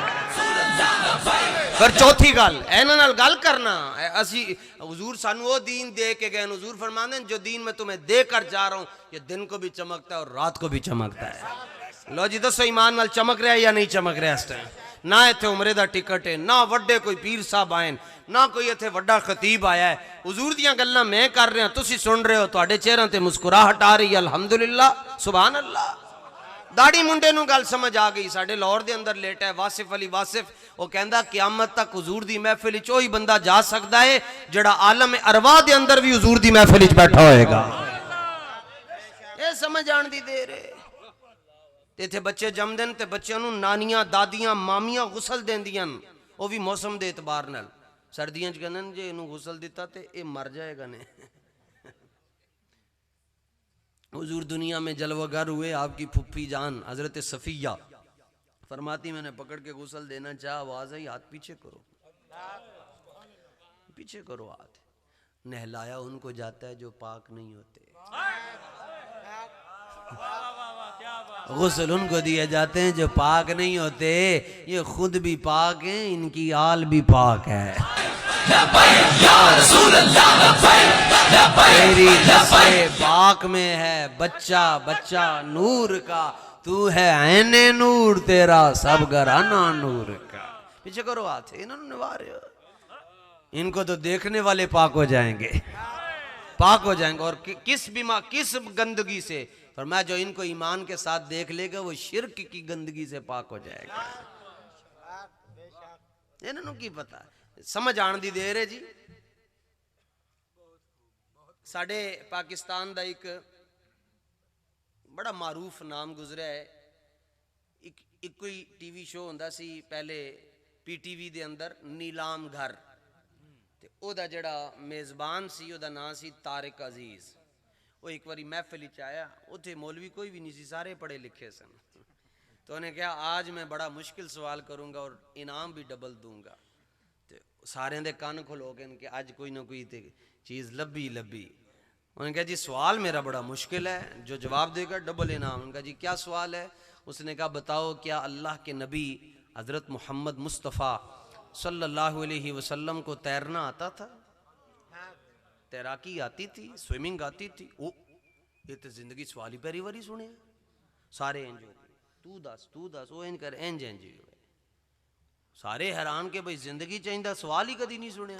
A: फिर चौथी गल इन्हां नाल गल करना असी हुजूर सानू वो दीन दे के गए। हुजूर फरमांदे जो दीन मैं तुम्हें दे कर जा रहा हूं ये दिन को भी चमकता है और रात को भी चमकता है। लो जी दसो ईमान नाल चमक रहा है या नहीं चमक रहा इस टाइम? ना इत्थे उमरे दा टिकट है, ना वड्डे कोई पीर साहब आए, ना कोई इत्थे वड्डा खतीब आया है। हुजूर दियां गल्लां मैं कर रहा, तुसी सुन रहे हो, तुहाडे चेहरों ते मुस्कुराहट आ रही है। अल्हम्दुलिल्लाह सुभान अल्लाह। दाढ़ी मुंडे नूं गल समझ आ गई। साडे लाहौर दे अंदर लेटा है वासिफ अली वासिफ, वो कहंदा क़यामत तक हुजूर दी महफिल विच ओही बंदा जा सकदा है जिहड़ा आलम अरवाह दे अंदर भी हुजूर दी महफिल विच बैठा होएगा। ये समझ आण दी देर है। इत्थे बच्चे जमदे न ते बच्चों नूं नानियां दादियां मामियां गुसल देंदियां, वो भी मौसम दे एतबार नाल। सर्दियां च कहंदे न जे इहनूं गुसल दिता ते ये मर जाएगा ने। हुजूर दुनिया में जलवागर हुए, आपकी फुफ्फी जान हजरत सफिया फरमाती मैंने पकड़ के गुसल देना चाहा, आवाज आई हाथ पीछे करो, पीछे करो हाथ। नहलाया उनको जाता है जो पाक नहीं होते, गुस्ल उनको दिए जाते हैं जो पाक नहीं होते। ये खुद भी पाक हैं, इनकी आल भी पाक है। तेरी नस्ल पाक में है, बच्चा बच्चा नूर का, तू है ऐने नूर, तेरा सब घराना नूर का। पीछे करो हाथ, इन्होंने निवार, इनको तो देखने वाले पाक हो जाएंगे, पाक हो जाएंगे। और किस बीमार किस गंदगी से? फरमाया जो इनको ईमान के साथ देख लेगा वो शिर्क की गंदगी से पाक हो जाएगा। इन्होंने की पता, समझ आने दी देर है जी। साडे पाकिस्तान का एक बड़ा मारूफ नाम गुजरा है। एक कोई टीवी शो होंदा सी पहले PTV दे अंदर, नीलाम घर, ते ओदा जड़ा मेज़बान सी ओदा नाम सी तारिक अजीज। वो एक बारी महफिल च आया, उत्थे मौलवी कोई भी नहीं सी, सारे पढ़े लिखे सन। तो उन्हें कहा आज मैं बड़ा मुश्किल सवाल करूंगा और इनाम भी डबल दूंगा। तो सारे दे कान खुलो गए कि अज कोई ना कोई चीज़ लभी लभी। उन्होंने कहा जी सवाल मेरा बड़ा मुश्किल है, जो जवाब देगा डबल इनाम। उनका जी क्या सवाल है? उसने कहा बताओ क्या अल्लाह के नबी हज़रत मोहम्मद मुस्तफ़ा सल्लल्लाहु अलैहि वसल्लम को तैरना आता था? तैराकी आती थी, स्विमिंग आती थी? ओ ये तो जिंदगी सवाल ही पहली बारी सुने। सारे इंज हो गए, तू दस वो इंज कर, इंज इंज। सारे हैरान के भाई जिंदगी चाहिए सवाल ही कभी नहीं सुने।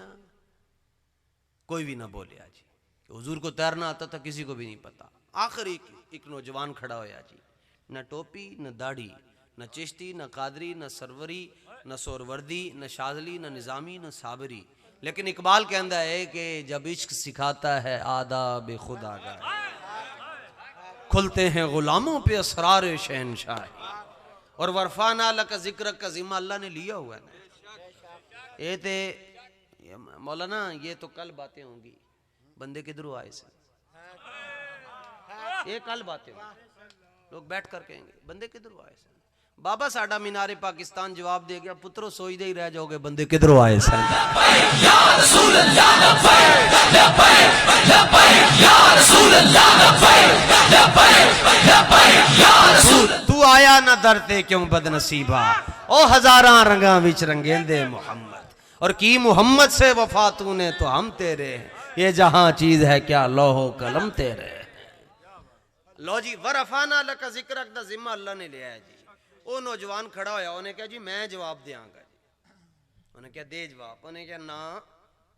A: कोई भी ना बोलिया जी। हुजूर को तैरना आता था किसी को भी नहीं पता। आखिर एक नौजवान खड़ा होया जी, न टोपी न दाढ़ी, न चिश्ती न कादरी न सरवरी न सोरवर्दी न शाजली न निज़ामी न साबरी, लेकिन इकबाल कहता है कि जब इश्क सिखाता है आदाब खुदा का, खुलते हैं गुलामों पे असरार शहनशाह। और वरफाना लक जिक्र का जिम्मा अल्लाह ने लिया हुआ है। ये ते मौलाना ये तो कल बातें होंगी, बंदे किधरों आए से, ये कल बातें होंगी, लोग बैठ कर कहेंगे बंदे किधरों आए से। बाबा साडा मीनारे पाकिस्तान जवाब दे गया, पुत्रों सोचते ही रह जाओगे बंदे किधरों आए से। तू आया ना दरते क्यों बदनसीबा, ओ हजारां रंगा विच रंगेंदे मोहम्मद। और की मोहम्मद से वफा तूने तो हम तेरे, ये जहां चीज है क्या लोहो कलम तेरे। लो जी वरफाना लका जिक्र दा जिम्मा अल्लाह ने लिया है जी। वो नौजवान खड़ा होया, उन्हें कहा जी मैं जवाब देंगा जी। उन्हें क्या दे जवाब? उन्हें क्या ना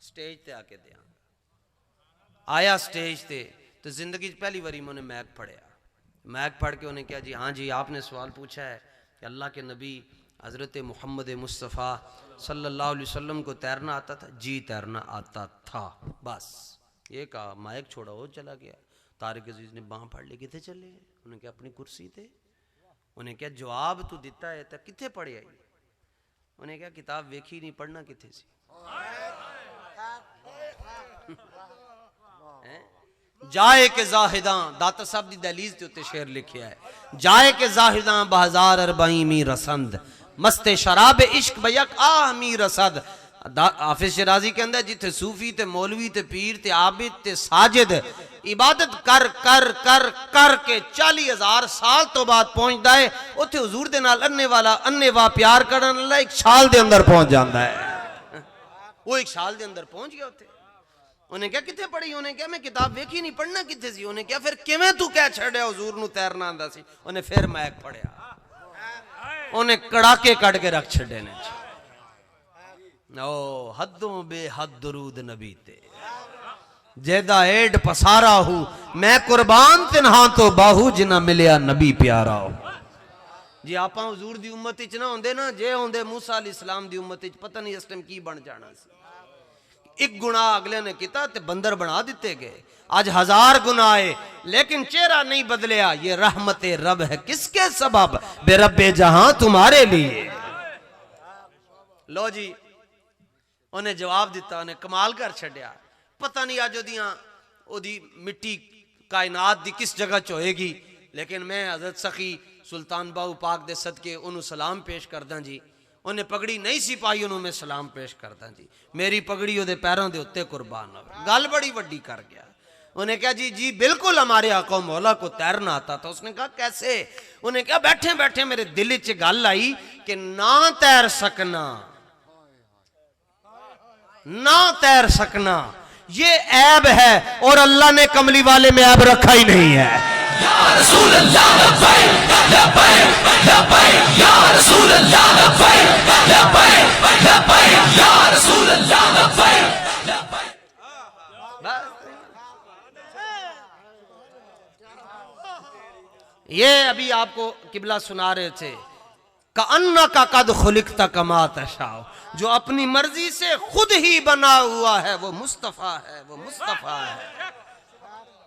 A: स्टेज ते आके देंगा। आया स्टेज ते तो जिंदगी पहली बारी मैंने मैक पढ़िया। मैक पढ़ के उन्हें क्या जी हाँ जी आपने सवाल पूछा है कि अल्लाह के नबी हज़रत मोहम्मद मुस्तफ़ा सल्लल्लाहु अलैहि वसल्लम को तैरना आता था? जी तैरना आता था। बस ये कहा, माइक छोड़ा वो चला गया। तारिक अजीज ने बाँह फाड़ ली, कितने चले? उन्हें क्या अपनी कुर्सी थे? उन्हें क्या जवाब तू दिता है तो किथे पढ़िया? उन्हें क्या किताब वेखी नहीं, पढ़ना किथे सी? जाए के जाहिदा दाता साहब दी दहलीज के उत्ते शेर लिखिया है, जाए के जाहिदा बहजार अरबाई मी रसंद मस्ते शराब इश्क बयक आ मी रसद। हाफिज शिराजी कहंदा जिथे सूफी ते मौलवी ते पीर ते आबिद ते साजिद इबादत कर कर कर कर के 40,000 साल तो बाद पहुंचता है, उत्थे हुजूर दे नाल अन्ने वाला अन्ने वा प्यार करन वाला एक साल दे अंदर पहुंच जाता है। वो एक साल दे अंदर पहुंच गया उत्थे। उन्हें क्या किथे पढ़ी? उन्हें क्या मैं किताब वेखी नहीं, पढ़ना किथे सी? उन्हें क्या फिर किवें तू कह छड़िया हुजूर नू तैरना आंदा सी? उन्हें फिर मैक पढ़िया, उन्हें कड़ाके कट के रख छड़े ने। ओ हदों बेहद दरूद नबी ते जेदा एड पसारा हूं मैं कुर्बान तिन्हां तो बाहू जिन्ना मिलिया नबी प्यारा हो। जी आप हुजूर दी उम्मत च ना होंदे ना, जे होंदे मूसा अलैहिस्सलाम दी उम्मत च, पता नहीं इस टाइम की बन जाना सी। एक गुनाह अगले ने किया ते बंदर बना दिते गए। आज 1000 गुनाह है लेकिन चेहरा नहीं बदलिया। ये रहमत रब है किसके सबब? बेरब्बे जहां तुम्हारे लिए। लो जी उन्हें जवाब दिता, उन्हें कमाल कर छड़िया। पता नहीं अज ओदी मिट्टी कायनात दी किस जगह च होएगी, लेकिन मैं हजरत सखी सुल्तान बाहू पाक दे सदके उन्होंने सलाम पेश करदा जी। उन्हें पगड़ी नहीं सी पाई, उन्होंने मैं सलाम पेश करदा जी। मेरी पगड़ी ओदे पैरों दे उत्ते कुर्बान हो। गल बड़ी वड्डी कर गया। उन्हें कहा जी जी बिल्कुल हमारे आका मौला को तैरना आता था। उसने कहा कैसे? उन्हें कहा बैठे बैठे मेरे दिल च गल आई कि ना तैर सकना, ना तैर सकना ये ऐब है और अल्लाह ने कमली वाले में ऐब रखा ही नहीं है। या रसूल अल्लाह लब्बैक लब्बैक लब्बैक या रसूल अल्लाह लब्बैक लब्बैक लब्बैक या रसूल अल्लाह लब्बैक लब्बैक। ये अभी आपको किबला सुना रहे थे का अन्ना का कद खुलिकता कमा तशाओ, जो अपनी मर्जी से खुद ही बना हुआ है वो मुस्तफा है, वो मुस्तफा है।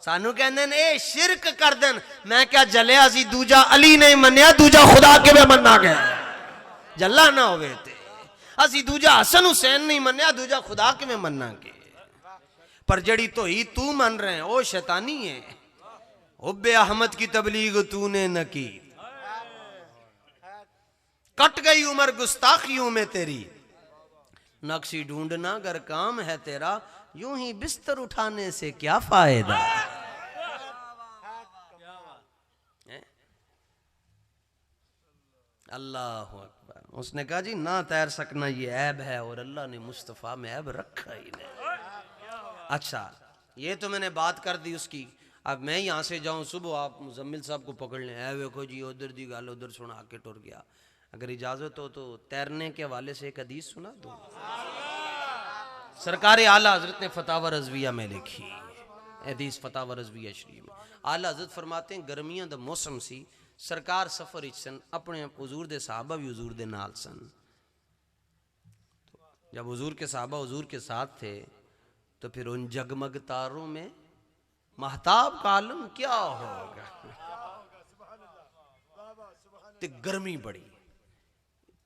A: सानू कहंदे ने ए शिरक कर देन, मैं क्या जलिया सी दूजा अली नहीं मन्या, दूजा खुदा के में मन्ना गया जल्ला ना होवे ते। असी दूजा हसन हुसैन नहीं मन्या, दूजा खुदा के में मन्ना के। पर जड़ी तो ही तू मन रहे ओ शैतानी है। हुब्बे अहमद की तबलीग तूने न की, कट गई उम्र गुस्ताखियों में तेरी, नक्शी ढूंढना अगर काम है तेरा, यूं ही बिस्तर उठाने से क्या फायदा। अल्लाह अकबर। उसने कहा जी ना तैर सकना ये ऐब है और अल्लाह ने मुस्तफा में ऐब रखा ही नहीं। अच्छा ये तो मैंने बात कर दी उसकी। अब मैं यहां से जाऊं सुबह आप मुजम्मिल साहब को पकड़ लें, ऐ देखो जी उधर दी गल उधर सुना के टुर गया। अगर इजाजत हो तो तैरने के हवाले से एक हदीस सुना दो। सरकार आला हजरत ने फतावा रजविया में लिखी हदीस, फतावा रजविया शरीफ में आला हजरत फरमाते हैं गर्मियां दा मौसम सी, सरकार सफर सन, अपने हुजूर दे सहाबा भी हुजूर दे नाल सन। जब हुजूर के सहाबा हुजूर के साथ थे तो फिर उन जगमग तारों में महताब का आलम क्या होगा। तो गर्मी बड़ी,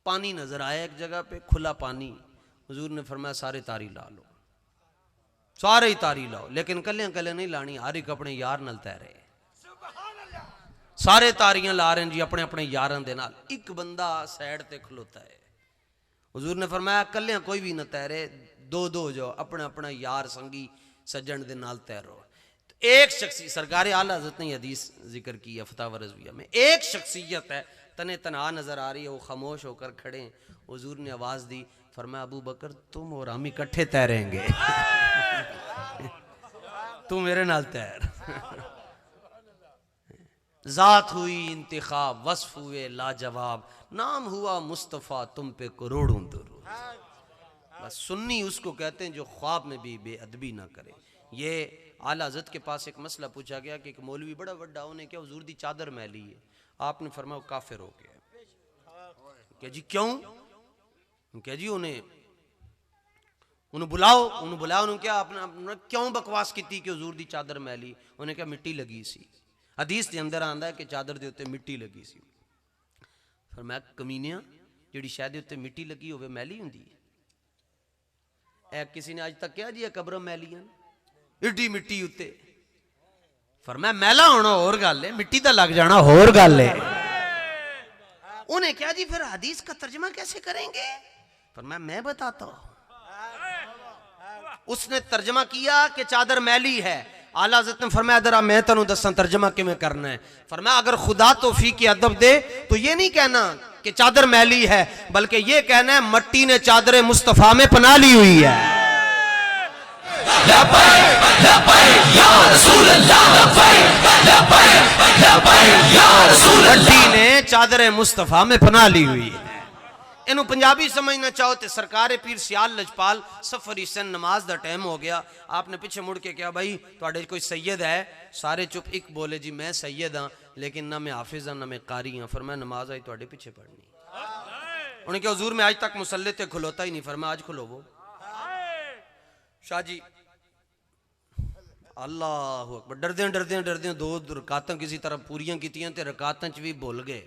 A: पानी नजर आया एक जगह पे खुला पानी। हुजूर ने फरमाया सारे तारी ला लो, सारे ही तारी लाओ, लेकिन कलियां कलियां नहीं लानी, हर एक अपने यार नाल तैरे। सारे तारियां ला रहे हैं जी अपने अपने यारां दे नाल। एक बंदा साइड ते खलोता है। हुजूर ने फरमाया कलियां कोई भी ना तैरे, दो दो हो जाओ, अपना अपना यार संगी सज्जन दे नाल तैरो। एक शख्सी सरकार आला हज़रत ने हदीस जिक्र की है फतावा रज़विया में, एक शख्सियत है तने तनहा नजर आ रही है, वो खामोश होकर खड़े। हुजूर ने आवाज दी, फरमाया अबू बकर तुम और हम इकट्ठे तैरेंगे तू मेरे नाल तैर। जात हुई इंतिखाब, वस्फ हुए लाजवाब, नाम हुआ मुस्तफ़ा तुम पे करोड़ों दुरूद। बस सुन्नी उसको कहते हैं जो ख्वाब में भी बेअदबी ना करे। ये आला हज़रत के पास एक मसला पूछा गया कि एक मौलवी बड़ा बड़ा, उन्हें क्या हुजूर दी चादर मैली है। आपने फरमाया काफिर हो गया। क्या जी क्यों? क्या जी उन्हें बुलाओ, उन्हें बुलाया। उन्होंने क्या अपना क्यों बकवास की कि हुजूर दी चादर मैली? उन्हें क्या मिट्टी लगी सी। हदीस के अंदर आंदा है कि चादर दे उत्ते मिट्टी लगी सी। फरमाया कमीनिया जिहड़ी शै दे उत्ते मिट्टी लगी होवे मैली हुंदी है? ऐ किसी ने अज तक कहा जी कब्र मैलियां एडी मिट्टी उत्ते? फरमाया मैला होना होर गल है, मिट्टी दा लग जाना होर गल है। उन्हें क्या जी फिर हदीस का तर्जमा कैसे करेंगे? फरमाया मैं बताता हूं। उसने तर्जमा किया कि चादर मैली है। आला हज़रत ने फरमाया जरा मैं तेनू दसां तर्जमा किवें करना है। फरमाया अगर खुदा तौफीक की अदब दे तो ये नहीं कहना कि चादर मैली है, बल्कि ये कहना है मट्टी ने चादर मुस्तफा में पनाह ली हुई है। मट्टी ने चादर मुस्तफा में पनाह ली हुई है। इनू पंजाबी समझना चाहो तो सरकार पीर सियाल लजपाल सफर सन नमाज का टाइम हो गया। आपने पिछे मुड़ के कहा भाई तुहाडे कोई सैयद है? सारे चुप। एक बोले जी मैं सैयद हाँ लेकिन ना मैं हाफिज हाँ ना मैं कारी हाँ। फिर मैं नमाज आई तुहाडे पिछे पढ़नी। उन्हें कहा हुजूर मैं आज तक मुसल्ले ते खलोता ही नहीं। फिर मैं आज खलोवो। शाह जी अल्लाह अकबर। डरदे डरदे डरदे दो रकातां किसी तरह पूरियां कीतियां ते रकातां च भी भुल गए।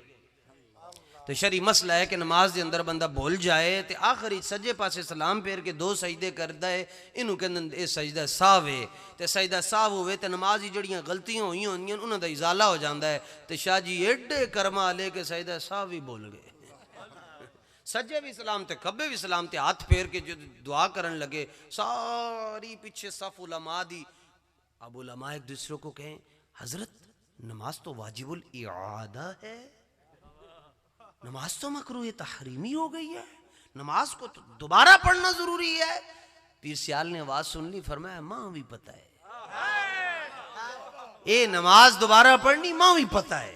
A: तो शरी मसला है कि नमाज के अंदर बंदा भूल जाए तो आखिरी सज्जे पासे सलाम फेर के दो सजदे करता है। इनू कहते ये सजदा साहब है। तो सजदा साहब होवे तो नमाज की जड़ियाँ गलतियां हुई होंदियां उन्होंने इजाला हो जाता है। तो शाह जी एडे कर्मा ले के सजदा साहब भी भूल गए। सज्जे भी सलाम थे खब्बे भी सलाम थे। हाथ फेर के जो दुआ करन लगे सारी पीछे सफ उलमा दी। अब उलमा एक दूसरे को कहें हजरत नमाज तो वाजिबुल इआदा है, नमाज तो मकरूह तहरीमी हो गई है, नमाज को तो दोबारा पढ़ना जरूरी है। पीर सियाल ने आवाज सुन ली। फरमाया मां भी पता है ये नमाज दोबारा पढ़नी, मां भी पता है,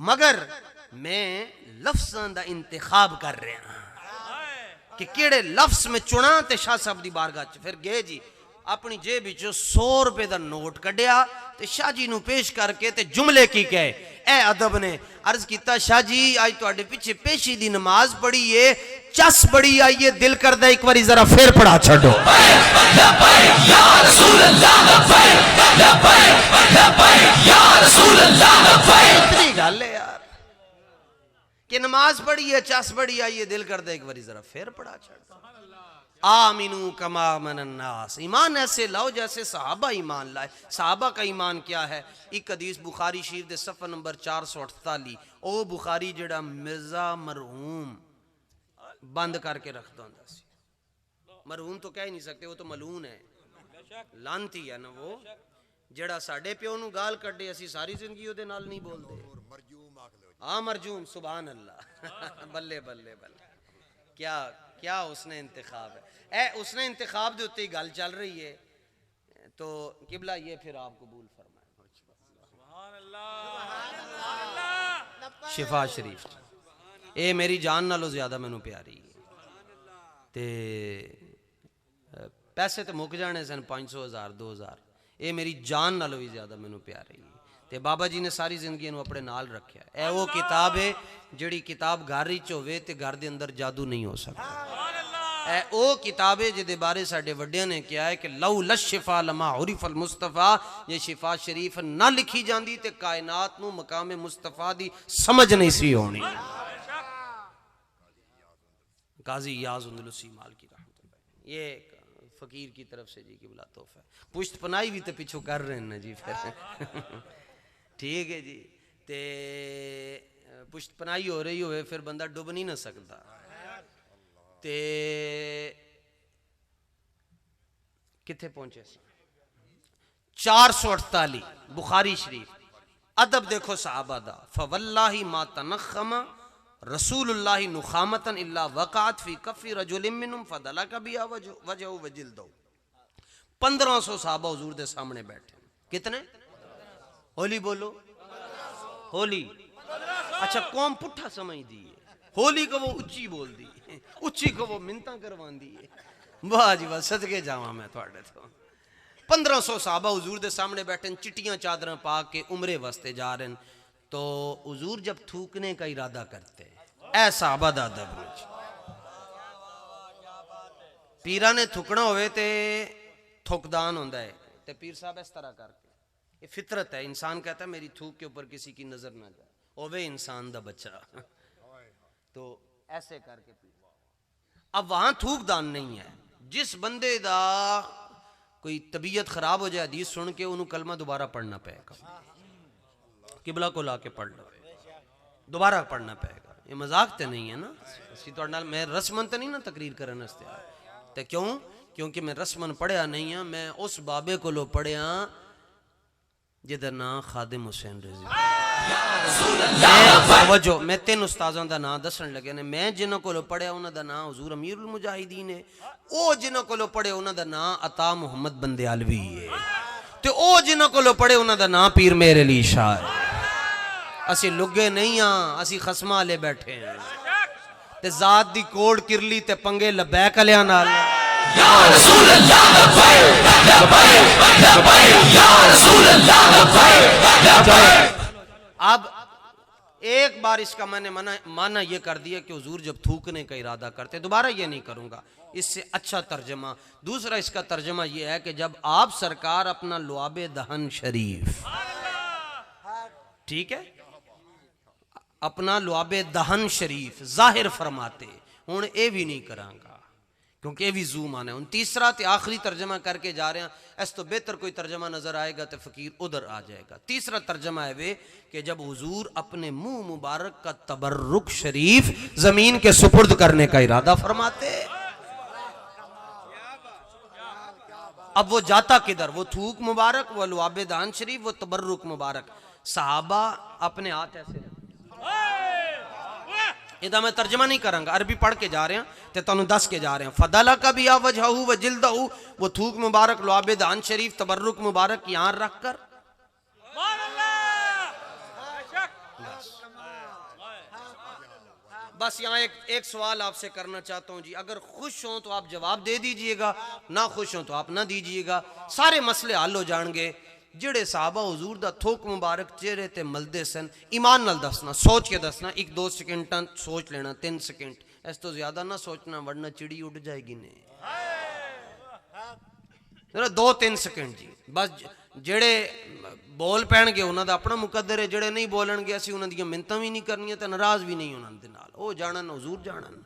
A: मगर मैं लफ्ज़ां दा इंतखाब कर रहा कि केड़े लफ्ज़ में चुना। ते शाह साहब दी बारगाह च फिर गए जी अपनी जेब विचों 100 रुपए का नोट कढ़िया ते शाह जी नू पेश करके ते जुमले की कहे। ए अदब ने अर्ज किया शाह जी आज तुहाडे पिछे पेशी दी नमाज पढ़ी है, चस बड़ी आई है, दिल करदा एक बारी जरा फिर पढ़ा छड़ो। इतनी गल है यार कि नमाज पढ़ी है, चस बड़ी आई है, दिल करदा एक बारी जरा फिर पढ़ा छड़ो। आमिनू कमा मनन्नास। ईमान ऐसे लाओ जैसे सहाबा ईमान लाए। सहाबा का ईमान क्या है? एक हदीस बुखारी शरीफ दे सफ़ा नंबर 448। ओ बुखारी जड़ा मिर्जा मरहूम बंद करके रखता होंदा सी। मरहूम तो कह ही नहीं सकते, वो तो मलून है, लानती है ना वो। जड़ा साडे प्यो नू गाल कड्डे असी सारी जिंदगी ओदे नाल नहीं बोलते। हाँ मरजूम सुभान अल्लाह। बल्ले बल्ले बल्ले क्या क्या उसने इंतखाब है। उसने इंतखाब के उत्ते गल चल रही है तो किबला ये फिर आप कबूल फरमाए। शिफा शरीफ ये मेरी जान नालों ज्यादा मैनू प्यारी है। ते पैसे तो मुक जाने सन 500 1000 2000, ये मेरी जान नालों भी ज्यादा मैनू प्यारी है। ते बाबा जी ने सारी जिंदगी इनू अपने नाल रखा। ए वो किताब है जिहड़ी किताब घर विच होवे ते घर दे अंदर जादू नहीं हो सकता। ए ओ किताब है जिहदे बारे साडे वड्डियां ने कहा है कि लौ लशिफा लमा उरिफल मुस्तफा। ये शिफा शरीफ ना लिखी जाती ते कायनात नू मकाम मुस्तफा दी समझ नहीं सी होनी। काजी याज उंदलुसी मालकी रहमतुल्लाह। ये फकीर की तरफ से जी किबला तोहफा। पुश्त पनाई भी तो पिछू कर रहे हैं जी फिर। ठीक है जी। ते पुश्त पनाई हो रही होवे फिर बंदा डुब नहीं ना सकता। ते किथे पहुंचे 448 बुखारी शरीफ। अदब देखो सहाबा दा। फवल्लाही मा तनखमा रसूलुल्लाही नुखामतन इल्ला वक़अत फी कफ़ी रजुलिन मिनहुम फदलका बिहा वजहु वजिल्दहु। 1500 सहाबा हुजूर दे सामने बैठे। कितने? होली बोलो होली। अच्छा कौम पुट्ठा समझदी है। होली को वो उच्ची बोल दी, उच्ची को वो मिन्नतां करवांदी है। वाह जी वाह सदके जावा मैं तुहाडे तो। 1500 सहाबा हुजूर दे सामने बैठे, चिट्टियां चादरां पा के उम्रे वास्ते जा रहे हैं। तो हुजूर जब थूकने का इरादा करते ऐ सहाबा दा अदब विच। पीरा ने थुकना होवे ते थुकदान होंदा है ते पीर साहब इस तरह करके, ये फितरत है। इंसान कहता है मेरी थूक के ऊपर किसी की नजर ना जाए। ओवे इंसान दा बच्चा तो ऐसे करके पी। अब वहां थूकदान नहीं है। जिस बंदे दा कोई तबीयत खराब हो जाए हदीस सुन के उन्होंने कलमा दोबारा पढ़ना पेगा, किबला को ला के पढ़ लो, दोबारा पढ़ना पेगा। ये मजाक तो नहीं है ना। असी तो मैं रस्मन तो नहीं ना तकरीर करने तो क्यों, क्योंकि मैं रस्मन पढ़िया नहीं हाँ। मैं उस बाबे को लो पढ़िया जिहदा नाम खादिम हुसैन रजी। मैं तीन उस्तादों का नाम दसन लगे ने। मैं जिन्हों को पढ़िया उन्होंने नाम हजूर अमीरुल मुजाहिदीन है। वो जिन्हों को पढ़े उन्होंने नाम अता मुहम्मद बंदेयालवी है। तो वो जिन्हों को पढ़े उन्होंने नाम पीर मेरे अली शाह है। असी लुगे नहीं हाँ, असी खसमा ले बैठे हैं ते जात दी कोड़ किरली ते पंगे लबैक अलियां नाल। अब एक बार इसका मैंने माना ये कर दिया कि हुजूर जब थूकने का इरादा करते, दोबारा ये नहीं करूंगा। इससे अच्छा तर्जमा दूसरा इसका तर्जमा ये है कि जब आप सरकार अपना लुआबे दहन शरीफ, ठीक है, अपना लुआबे दहन शरीफ जाहिर फरमाते, हुण ये भी नहीं करांगा क्योंकि ये भी जूम आना है। तीसरा ते आखिरी तर्जमा करके जा रहे हैं। इस तो बेहतर कोई तर्जमा नजर आएगा तो फकीर उधर आ जाएगा। तीसरा तर्जमा है वे कि जब हुजूर अपने मुंह मुबारक का तबर्रुक शरीफ जमीन के सुपुर्द करने का इरादा फरमाते, अब वो जाता किधर, वो थूक मुबारक, वो लुआबे दान शरीफ, वो तबर्रुक मुबारक। सहाबा अपने हाथ ऐसे, इदा मैं तर्जमा नहीं करांगा, अरबी पढ़ के जा रहे हैं ते तुहानू दस के जा रहे हैं। फदला का भी वजहू व जिल्दहू, वो थूक मुबारक, लुआबे दान शरीफ, तबर्रुक मुबारक यहाँ रख कर बस यहाँ एक सवाल आपसे करना चाहता हूँ जी। अगर खुश हो तो आप जवाब दे दीजिएगा, ना खुश हो तो आप ना दीजिएगा, सारे मसले हल हो जाएंगे। जेड़े साहबा हुजूर दा थोक मुबारक चेहरे ते मलदे सन, ईमान नाल दसना, सोच के दसना, 1-2 सेकंड सोच लेना, 3 सेकंड, इस तो ज्यादा ना सोचना वरना चिड़ी उड़ जाएगी ने। 2-3 सेकंड जी बस। जेड़े बोल पैणगे उन्हां दा अपना मुकद्दर है, जेड़े नहीं बोलणगे असीं उन्हां दियां मिन्नतां भी नहीं करनियां ते नाराज भी नहीं उन्हां दे नाल। ओ जानन हुजूर जानन।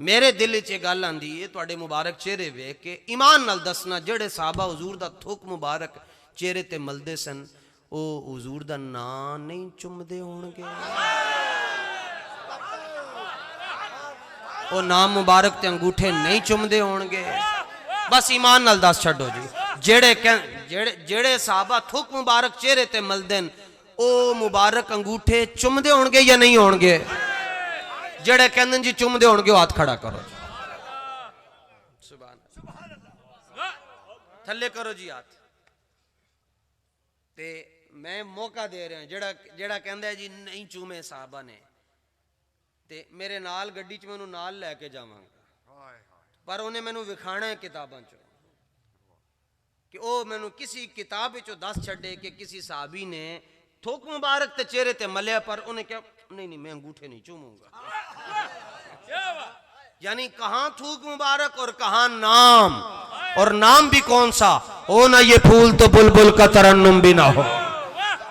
A: मेरे दिल च गल आंदी है तुहाडे मुबारक चेहरे वेख के ईमान नाल दसना, जेड़े साहबा हुजूर दा थोक मुबारक चेहरे ते मलदे सन ओ हुजूर दा नाम नहीं चुमदे होणगे, ओ नाम मुबारक ते अंगूठे नहीं चुमदे होणगे। बस ईमान नाल दस छड्डो जी। जेड़े साहबा थोक मुबारक चेहरे ते मलदे ओ मुबारक अंगूठे चुमदे होणगे या नहीं होणगे? जेड़े कहंदे जी चुमदे होणगे ओ हाथ खड़ा करो, सुभान अल्लाह, थल्ले करो जी हाथ। ते मैं मौका दे रहा जेड़ा कहंदा है जी नहीं चूमे साहबा ने, ते मेरे नाल गड्डी च मैनू नाल लैके जावांगा, पर उन्हें मैनू विखाना है किताबां चो कि ओ मैनू किसी किताब चो दस छड्डे कि किसी साहबी ने थोक मुबारक ते चेहरे ते मलिया, पर उन्हें क्या नहीं मैं अंगूठे नहीं चूमूंगा। यानी कहां थूक मुबारक और कहां नाम, और नाम भी कौन सा हो ना, ये फूल तो बुलबुल का तरन्नुम भी ना हो,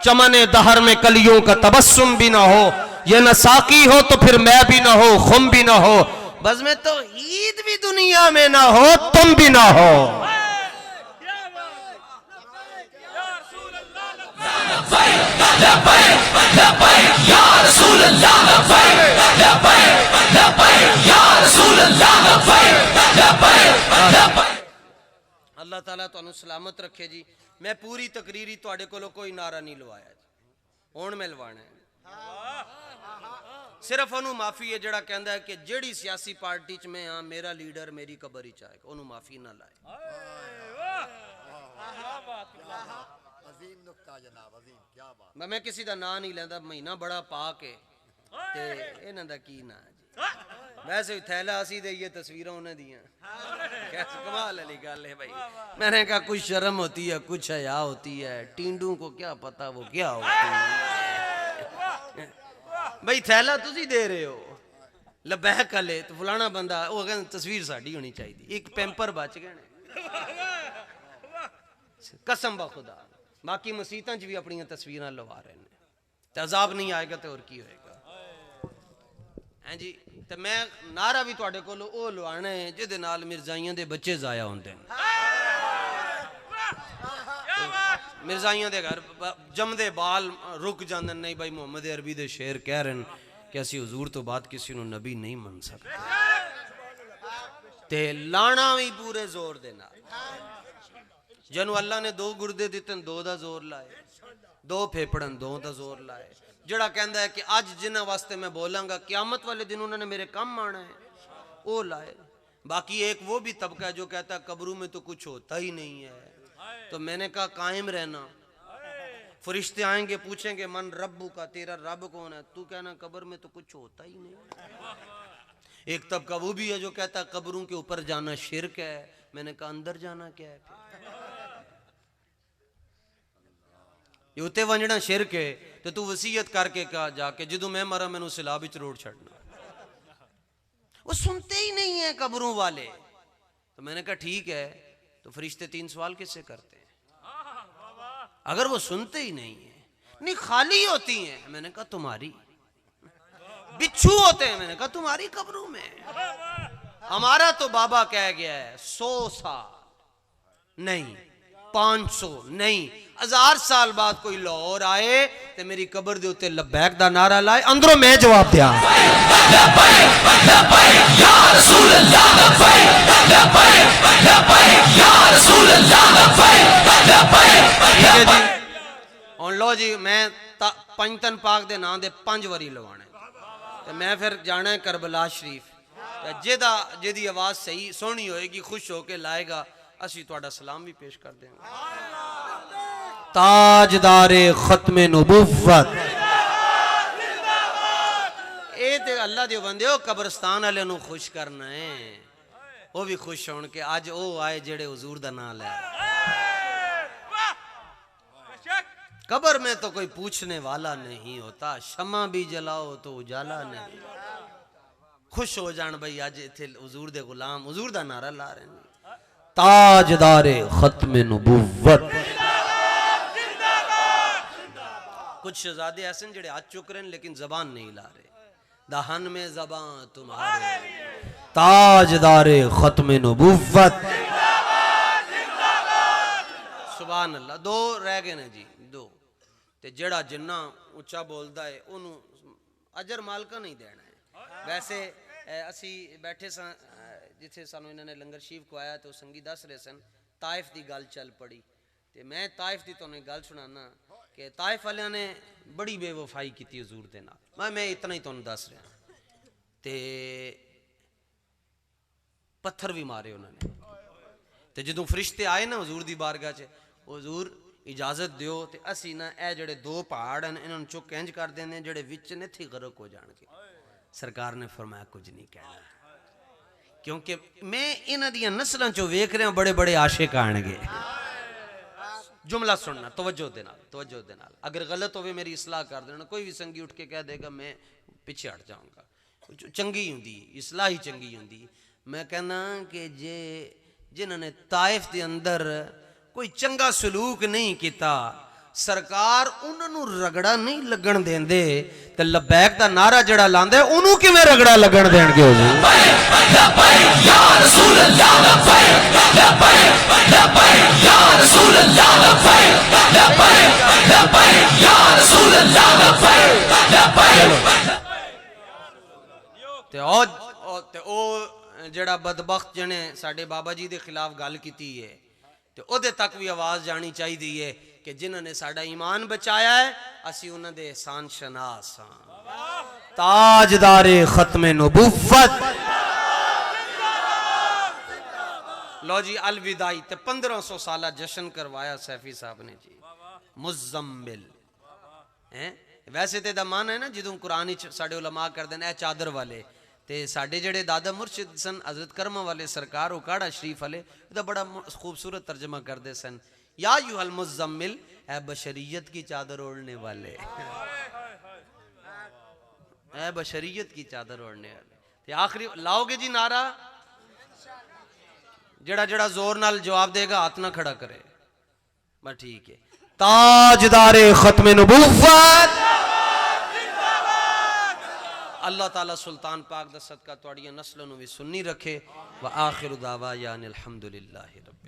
A: चमने दहर में कलियों का तबस्सुम भी ना हो, ये न साकी हो तो फिर मैं भी ना हो, खुम भी ना हो, बस में तो ईद भी दुनिया में ना हो, तुम भी ना हो। अल्लाह ताला तुहानू सलामत रखे जी। मैं पूरी तकरीरी तुहाडे कोलों कोई नारा नहीं लवाया जी, हुण मैं लवाना है। सिर्फ उन्होंने माफी है जेड़ा कहंदा है कि जेड़ी सियासी पार्टी च मैं हाँ मेरा लीडर मेरी कबर ही चाहेगा, उन्होंने माफी ना लाए। मैं किसी का नाम नहीं लेंदा, महीना बड़ा पा के ते इन्हां दा की ना जी। वैसे ही थैला असी देइए तस्वीरें उन्हें दियां, कैसे कमाल वाली गल है भाई। मैंने कहा कुछ शर्म होती है, कुछ हया होती है, टींडू को क्या पता वो क्या होती है भाई। थैला तुसी दे रहे हो लबैक वाले तो फलाना बंदा वो कहंदा तस्वीर साडी होनी चाहिए, एक पैंपर बच गए ने कसम बा खुदा। बाकी मसीतां च भी अपनी तस्वीरां लवा रहे हैं, अजाब नहीं आएगा तो और की होएगा। हैं जी। तो मैं नारा भी तुहाडे कोलों ओ लवाना है जिहदे नाल मिर्जाइयां दे बच्चे जाया होंदे ने। मिर्जाइयां दे घर जमदे बाल रुक जांदे। नहीं भाई मुहम्मद अरबी दे शेर कह रहे हैं कि असी हुजूर तो बाद किसी नूं नबी नहीं मन सकते। ते लाना भी पूरे जोर दे नाल। जनु अल्लाह ने 2 गुर्दे दिते 2 दा जोर लाए, 2 फेफड़न 2 दा जोर लाए। जड़ा कहता है कि अज जिन्हां वास्ते मैं बोलांगा क़यामत वाले दिन उन्होंने मेरे काम आना है, वो लाए। बाकी एक वो भी तबका है जो कहता है कब्रों में तो कुछ होता ही नहीं है। तो मैंने कहा कायम रहना, फरिश्ते आएंगे पूछेंगे मन रब्बू का, तेरा रब कौन है, तू कहना कब्र में तो कुछ होता ही नहीं। एक तबका वो भी है जो कहता है कब्रों के ऊपर जाना शिर्क है। मैंने कहा अंदर जाना क्या है फिर? ये उत्ते वंजना शिरक है। तो तू वसीयत करके कहा जाके जदों मैं मरा मैनू सैलाब विच रोड़ छड़ना। वो सुनते ही नहीं है कब्रों वाले। तो मैंने कहा ठीक है, तो फरिश्ते 3 सवाल किससे करते हैं अगर वो सुनते ही नहीं है? नहीं खाली होती हैं। मैंने कहा तुम्हारी। बिच्छू होते हैं। मैंने कहा तुम्हारी कब्रों में। हमारा तो बाबा कह गया है 100 साल नहीं, 500 नहीं, 1000 साल बाद कोई लाहौर आए ते मेरी कब्र दे उत्ते लब्बैक दा नारा लाए, अंदरों मैं जवाब दिया हुण लो जी। मैं पंजतन पाक दे नाम दे 5 वारी लवाने ते मैं फिर जाना है करबला शरीफ। जेदा जेदी आवाज सही सोहनी होएगी खुश होके लाएगा असी तुहाडा सलाम भी पेश कर देंगे। ताजदारे खत्मे नबुव्वत। ये ते अल्लाह दे बंदे हो कब्रस्तान वाले नू खुश करना है, वो भी खुश होण के अज वो आए जेड़े हुजूर दा नाम ले। कब्र में तो कोई पूछने वाला नहीं होता, शमा भी जलाओ तो उजाला नहीं। खुश हो जान भाई अज इत्थे हुजूर दे गुलाम हुजूर दा नारा ला रहे हैं। ताजदारे खत्मे नबुव्वत। कुछ शहजादे ऐसे हैं जेड़े हाथ चुक रहे हैं लेकिन जबान नहीं ला रहे। दहन में जबान तुम्हारे। ताजदारे खत्मे नबुव्वत। सुभान अल्लाह। 2 रह गए ने जी, 2। ते जेड़ा जिन्ना उच्चा बोलदा है ओनू अजर मालका नहीं देना है। वैसे असी बैठे सा जिथे सानू इन्होंने लंगर शीफ खुआया तो संगी दस रहे सन ताइफ की गल चल पड़ी। तो मैं ताइफ की तुहानू गल सुनाना कि ताइफ वाले ने बड़ी बेवफाई की हजूर के नाल। मैं इतना ही तुहानू दस रहा। तो पत्थर भी मारे उन्होंने। तो जो फरिश्ते आए ना हजूर की बारगाह च, हजूर इजाजत दियो तो असी ना ए जड़े 2 पहाड़ हैं इन्होंने चुक इंज कर देने जेड़े विच ने थे गरक हो जाएंगे। सरकार ने फरमाया कुछ नहीं कहना, क्योंकि मैं इन्हां दियां नस्लां चो वेख रहा बड़े बड़े आशिक आएंगे। जुमला सुनना तवज्जो दे नाल, तवज्जो दे नाल। अगर गलत होवे मेरी इस्लाह कर देना। कोई भी संगी उठ के कह देगा मैं पीछे हट जाऊंगा, चंगी हुंदी इस्लाह ही चंगी हुंदी। मैं कहना कि जे जिन्होंने ताइफ के अंदर कोई चंगा सलूक नहीं किया सरकार उन्होंने रगड़ा नहीं लगन देंदे ते लबैक दा नारा जड़ा लांदे उन्होंने किवें रगड़ा लगन देणगे? जड़ा बदबख्त जने साडे बाबा जी के खिलाफ गल की है तो ओदे तक भी आवाज जानी चाहिए है कि जिन्होंने साडा ईमान बचाया है असी उन्हां दे एहसान शनास हां। ताजदारे खत्मे नबुव्वत। लो जी अलविदाई ते 1500 साला जश्न करवाया सैफी साहब ने जी। मुज़म्मिल हैं वैसे ते दा मान है ना जिदों कुरान विच साडे उलमा करदे ने चादर वाले ते साडे जेड़े दादा मुर्शिद सन हजरत करमा वाले सरकार उकाड़ा शरीफ वाले दा बड़ा खूबसूरत तर्जमा करदे सन। या युहल मुज़म्मिल है बशरियत की चादर ओढ़ने वाले, है बशरियत की चादर ओढ़ने वाले। ते आखिरी लाओगे जी नारा? जड़ा जड़ा जोर नाल जवाब देगा हाथ ना खड़ा करे बस ठीक है। ताजदारे खत्मे नबुव्वत। अल्लाह ताला सुल्तान पाक दा सदका तुहाड़ियां नस्लों नूं भी सुन्नी रखे। व आखिर दावा यान अल्हम्दुलिल्लाहि रब्बिल